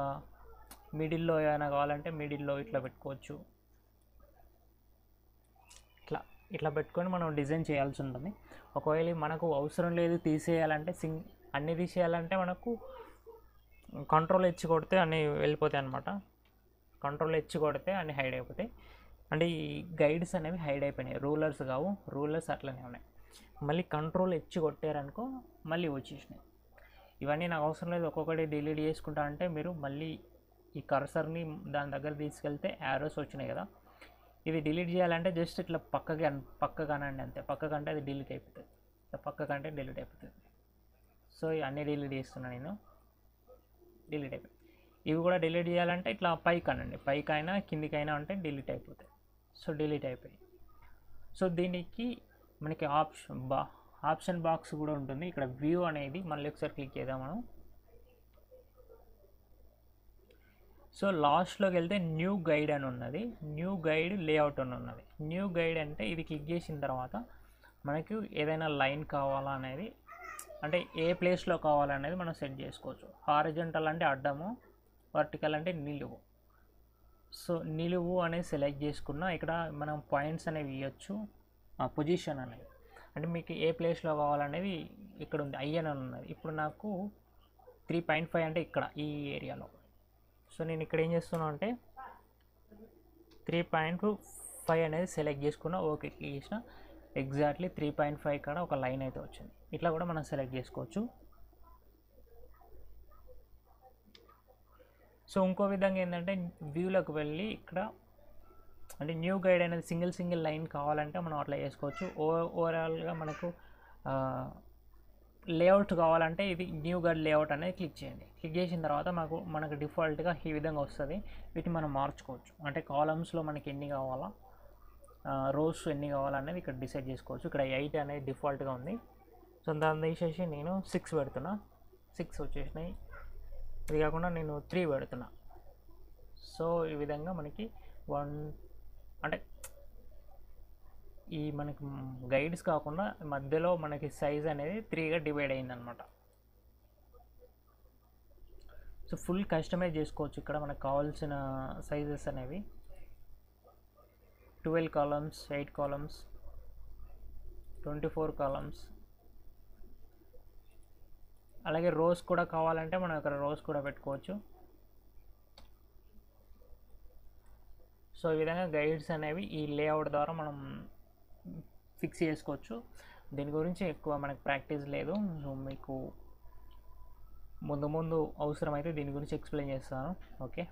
మిడిల్లో ఏమైనా కావాలంటే మిడిల్లో ఇట్లా పెట్టుకోవచ్చు. ఇట్లా పెట్టుకొని మనం డిజైన్ చేయాల్సి ఉంటుంది. ఒకవేళ మనకు అవసరం లేదు తీసేయాలంటే అన్నీ తీసేయాలంటే మనకు కంట్రోల్ హెచ్ కొడితే అన్నీ వెళ్ళిపోతాయి అనమాట. కంట్రోల్ హెచ్ కొడితే అన్నీ హైడ్ అయిపోతాయి. అంటే ఈ గైడ్స్ అనేవి హైడ్ అయిపోయినాయి, రూలర్స్ కావు, రూలర్స్ అట్లనే ఉన్నాయి. మళ్ళీ కంట్రోల్ హెచ్ కొట్టారనుకో మళ్ళీ వచ్చేసినాయి. ఇవన్నీ నాకు అవసరం లేదు ఒక్కొక్కటి డిలీట్ చేసుకుంటా అంటే మీరు మళ్ళీ ఈ కర్సర్ని దాని దగ్గర తీసుకెళ్తే యారోస్ వచ్చినాయి కదా, ఇది డిలీట్ చేయాలంటే జస్ట్ ఇట్లా పక్కగానండి అంతే. పక్కకంటే అది డిలీట్ అయిపోతుంది, పక్కకంటే డిలీట్ అయిపోతుంది. సో అన్నీ డిలీట్ చేస్తున్నాను నేను, డిలీట్ అయిపోయి. ఇవి కూడా డిలీట్ చేయాలంటే ఇట్లా పైకనండి, పైకైనా కిందికైనా అంటే డిలీట్ అయిపోతాయి. సో డిలీట్ అయిపోయి. సో దీనికి మనకి ఆప్షన్ బాక్స్ కూడా ఉంటుంది. ఇక్కడ వ్యూ అనేది మళ్ళీ ఒకసారి క్లిక్ చేద్దాం మనం. సో లాస్ట్లోకి వెళ్తే న్యూ గైడ్ అని ఉన్నది, న్యూ గైడ్ లేఅవుట్ అని ఉన్నది. న్యూ గైడ్ అంటే ఇది క్లిక్ చేసిన తర్వాత మనకు ఏదైనా లైన్ కావాలా అనేది, అంటే ఏ ప్లేస్లో కావాలనేది మనం సెట్ చేసుకోవచ్చు. హారిజంటల్ అంటే అడ్డము, వర్టికల్ అంటే నిలువు. సో నిలువు అనేది సెలెక్ట్ చేసుకున్న ఇక్కడ మనం పాయింట్స్ అనేవి ఇవ్వచ్చు. పొజిషన్ అనేది అంటే మీకు ఏ ప్లేస్లో కావాలనేది ఇక్కడ ఉంది, ఐఎన్ అని ఉన్నది. ఇప్పుడు నాకు 3.5 అంటే ఇక్కడ ఈ ఏరియాలో. సో నేను ఇక్కడ ఏం చేస్తున్నా అంటే 3.5 అనేది సెలెక్ట్ చేసుకున్నా, ఓకే క్లిక్ చేసిన. ఎగ్జాక్ట్లీ 3.5 కాడ ఒక లైన్ అయితే వచ్చింది. ఇట్లా కూడా మనం సెలెక్ట్ చేసుకోవచ్చు. సో ఇంకో విధంగా ఏంటంటే వ్యూలోకి వెళ్ళి ఇక్కడ అంటే న్యూ గైడ్ అనేది సింగిల్ లైన్ కావాలంటే మనం అట్లా చేసుకోవచ్చు. ఓవరాల్గా మనకు లేఅవుట్ కావాలంటే ఇది న్యూ గైడ్ లేఅవుట్ అనేది క్లిక్ చేయండి. క్లిక్ చేసిన తర్వాత మనకు డిఫాల్ట్గా ఈ విధంగా వస్తుంది. వీటిని మనం మార్చుకోవచ్చు. అంటే కాలమ్స్లో మనకి ఎన్ని కావాలా, రోస్ ఎన్ని కావాలనేది ఇక్కడ డిసైడ్ చేసుకోవచ్చు. ఇక్కడ 8 అనేది డిఫాల్ట్గా ఉంది. సో దాన్ని తీసేసి నేను 6 పెడుతున్నా. 6 వచ్చేసినాయి. ఇది కాకుండా నేను 3 పెడుతున్నా. సో ఈ విధంగా మనకి అంటే ఈ మనకి గైడ్స్ కాకుండా మధ్యలో మనకి సైజ్ అనేది 3గా డివైడ్ అయిందనమాట. సో ఫుల్ కస్టమైజ్ చేసుకోవచ్చు. ఇక్కడ మనకు కావాల్సిన సైజెస్ అనేవి 12 కాలమ్స్, 8 కాలమ్స్, 24 కాలమ్స్. అలాగే రోస్ కూడా కావాలంటే మనం ఇక్కడ రోస్ కూడా పెట్టుకోవచ్చు. సో ఈ విధంగా గైడ్స్ అనేవి ఈ లేఅవుట్ ద్వారా మనం ఫిక్స్ చేసుకోవచ్చు. దీని గురించి ఎక్కువ మనకు ప్రాక్టీస్ లేదు. సో మీకు ముందు అవసరమైతే దీని గురించి ఎక్స్ప్లెయిన్ చేస్తాను. ఓకే,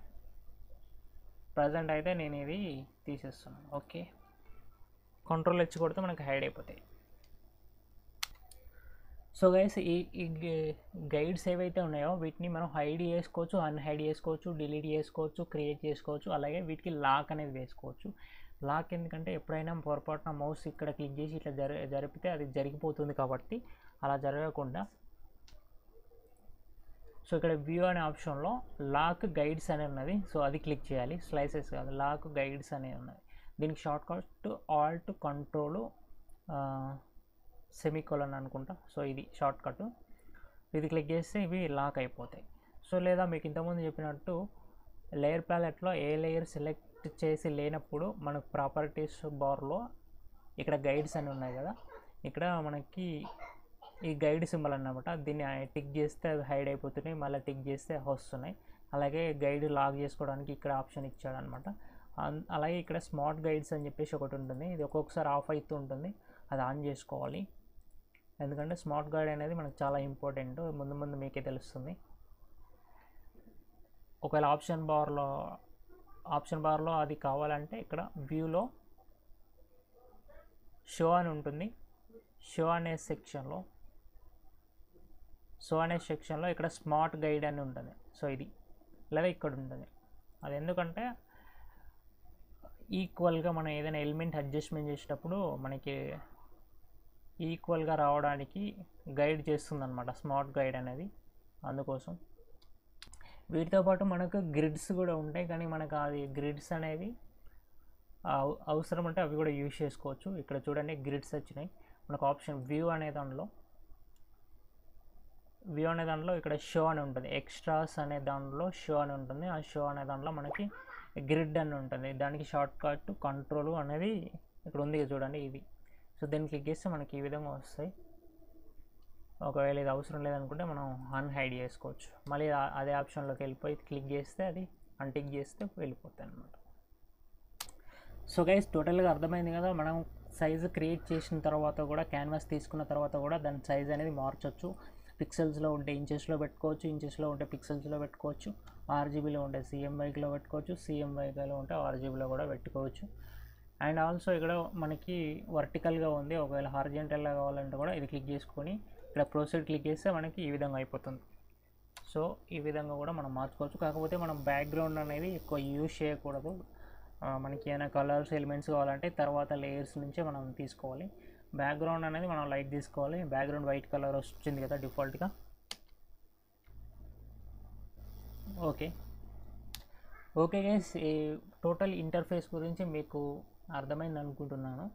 ప్రజెంట్ అయితే నేను ఇది తీసేస్తున్నాను. ఓకే, కంట్రోల్ H కొడితే మనకు హైడ్ అయిపోతాయి. సో గైస్ ఈ గైడ్స్ ఏవైతే ఉన్నాయో వీటిని మనం హైడ్ చేసుకోవచ్చు, అన్హైడ్ చేసుకోవచ్చు, డిలీట్ చేసుకోవచ్చు, క్రియేట్ చేసుకోవచ్చు. అలాగే వీటికి లాక్ అనేది వేసుకోవచ్చు. లాక్ ఎందుకంటే ఎప్పుడైనా పొరపాటున మౌస్ ఇక్కడ క్లిక్ చేసి ఇట్లా జరిపితే అది జరిగిపోతుంది కాబట్టి అలా జరగకుండా. సో ఇక్కడ వ్యూ అనే ఆప్షన్లో లాక్ గైడ్స్ అనే ఉన్నది. సో అది క్లిక్ చేయాలి. స్లైసెస్ కాదు, లాక్ గైడ్స్ అనే ఉన్నది. దీనికి short cut Alt control semicolon అనుకుంటా. సో ఇది షార్ట్ కట్. ఇది క్లిక్ చేస్తే ఇవి లాక్ అయిపోతాయి. సో లేదా మీకు ఇంతకుముందు చెప్పినట్టు లేయర్ ప్యాలెట్లో ఏ లేయర్ సెలెక్ట్ చేసి లేనప్పుడు మనకు ప్రాపర్టీస్ బార్లో ఇక్కడ గైడ్స్ అని ఉన్నాయి కదా, ఇక్కడ మనకి ఈ గైడ్ సింబల్ అన్నమాట. దీన్ని టిక్ చేస్తే అవి హైడ్ అయిపోతున్నాయి, మళ్ళీ టిక్ చేస్తే వస్తున్నాయి. అలాగే గైడ్ లాక్ చేసుకోవడానికి ఇక్కడ ఆప్షన్ ఇచ్చాడు అనమాట. అలాగే ఇక్కడ స్మార్ట్ గైడ్స్ అని చెప్పేసి ఒకటి ఉంటుంది. ఇది ఒక్కొక్కసారి ఆఫ్ అవుతూ ఉంటుంది, అది ఆన్ చేసుకోవాలి. ఎందుకంటే స్మార్ట్ గైడ్ అనేది మనకు చాలా ఇంపార్టెంట్. ముందు మీకే తెలుస్తుంది. ఒకవేళ ఆప్షన్ బార్లో అది కావాలంటే ఇక్కడ వ్యూలో షో అని ఉంటుంది. షో అనే సెక్షన్లో ఇక్కడ స్మార్ట్ గైడ్ అని ఉంటుంది. సో ఇది లేదా ఇక్కడ ఉంటుంది. అది ఎందుకంటే ఈక్వల్గా మనం ఏదైనా ఎలిమెంట్ అడ్జస్ట్మెంట్ చేసేటప్పుడు మనకి ఈక్వల్గా రావడానికి గైడ్ చేస్తుంది అనమాట స్మార్ట్ గైడ్ అనేది. అందుకోసం వీటితో పాటు మనకు గ్రిడ్స్ కూడా ఉంటాయి, కానీ మనకు అది గ్రిడ్స్ అనేది అవసరం అంటే అవి కూడా యూజ్ చేసుకోవచ్చు. ఇక్కడ చూడండి గ్రిడ్స్ వచ్చినాయి. మనకు ఆప్షన్ వ్యూ అనే దాంట్లో ఇక్కడ షో అని ఉంటుంది. ఎక్స్ట్రాస్ అనే దాంట్లో షో అని ఉంటుంది. ఆ షో అనే దాంట్లో మనకి గ్రిడ్ అని ఉంటుంది. దానికి షార్ట్ కట్ కంట్రోల్ అనేది ఇక్కడ ఉంది చూడండి ఇది. సో దీన్ని క్లిక్ చేస్తే మనకి ఈ విధంగా వస్తాయి. ఒకవేళ ఇది అవసరం లేదనుకుంటే మనం అన్హైడ్ చేసుకోవచ్చు. మళ్ళీ అదే ఆప్షన్లోకి వెళ్ళిపోయి క్లిక్ చేస్తే అది అన్టిక్ చేస్తే వెళ్ళిపోతాయి అన్నమాట. సో గైస్ టోటల్గా అర్థమైంది కదా. మనం సైజు క్రియేట్ చేసిన తర్వాత కూడా, క్యాన్వాస్ తీసుకున్న తర్వాత కూడా దాని సైజ్ అనేది మార్చవచ్చు. పిక్సెల్స్లో ఉంటే ఇంచెస్లో పెట్టుకోవచ్చు, ఇంచెస్లో ఉంటే పిక్సెల్స్లో పెట్టుకోవచ్చు, ఆర్జీబీలో ఉంటే CMYలో పెట్టుకోవచ్చు, CMYలో ఉంటే ఆర్జీబీలో కూడా పెట్టుకోవచ్చు. అండ్ ఆల్సో ఇక్కడ మనకి వర్టికల్గా ఉంది. ఒకవేళ హారిజంటల్గా కావాలంటే కూడా ఇది క్లిక్ చేసుకొని ఇక్కడ ప్రొసీడ్ క్లిక్ చేస్తే మనకి ఈ విధంగా అయిపోతుంది. సో ఈ విధంగా కూడా మనం మార్చుకోవచ్చు. కాకపోతే మనం బ్యాక్గ్రౌండ్ అనేది ఎక్కువ యూజ్ చేయకూడదు. మనకి ఏమైనా కలర్స్ ఎలిమెంట్స్ కావాలంటే తర్వాత లేయర్స్ నుంచే మనం తీసుకోవాలి. బ్యాక్గ్రౌండ్ అనేది మనం లైట్ తీసుకోవాలి. బ్యాక్గ్రౌండ్ వైట్ కలర్ వచ్చింది కదా డిఫాల్ట్గా. ఓకే గైస్, ఈ టోటల్ ఇంటర్ఫేస్ గురించి మీకు అర్థమైంది అనుకుంటున్నాను.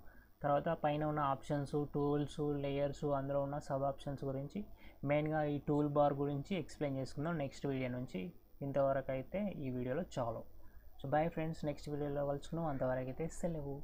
తర్వాత పైన ఉన్న ఆప్షన్స్, టూల్స్, లేయర్స్, అందులో ఉన్న సబ్ ఆప్షన్స్ గురించి, మెయిన్గా ఈ టూల్ బార్ గురించి ఎక్స్ప్లెయిన్ చేసుకుందాం నెక్స్ట్ వీడియో నుంచి. ఇంతవరకు అయితే ఈ వీడియోలో చాలు. సో బాయ్ ఫ్రెండ్స్, నెక్స్ట్ వీడియోలో కలుసుకుందాం. అంతవరకు అయితే సెలవు.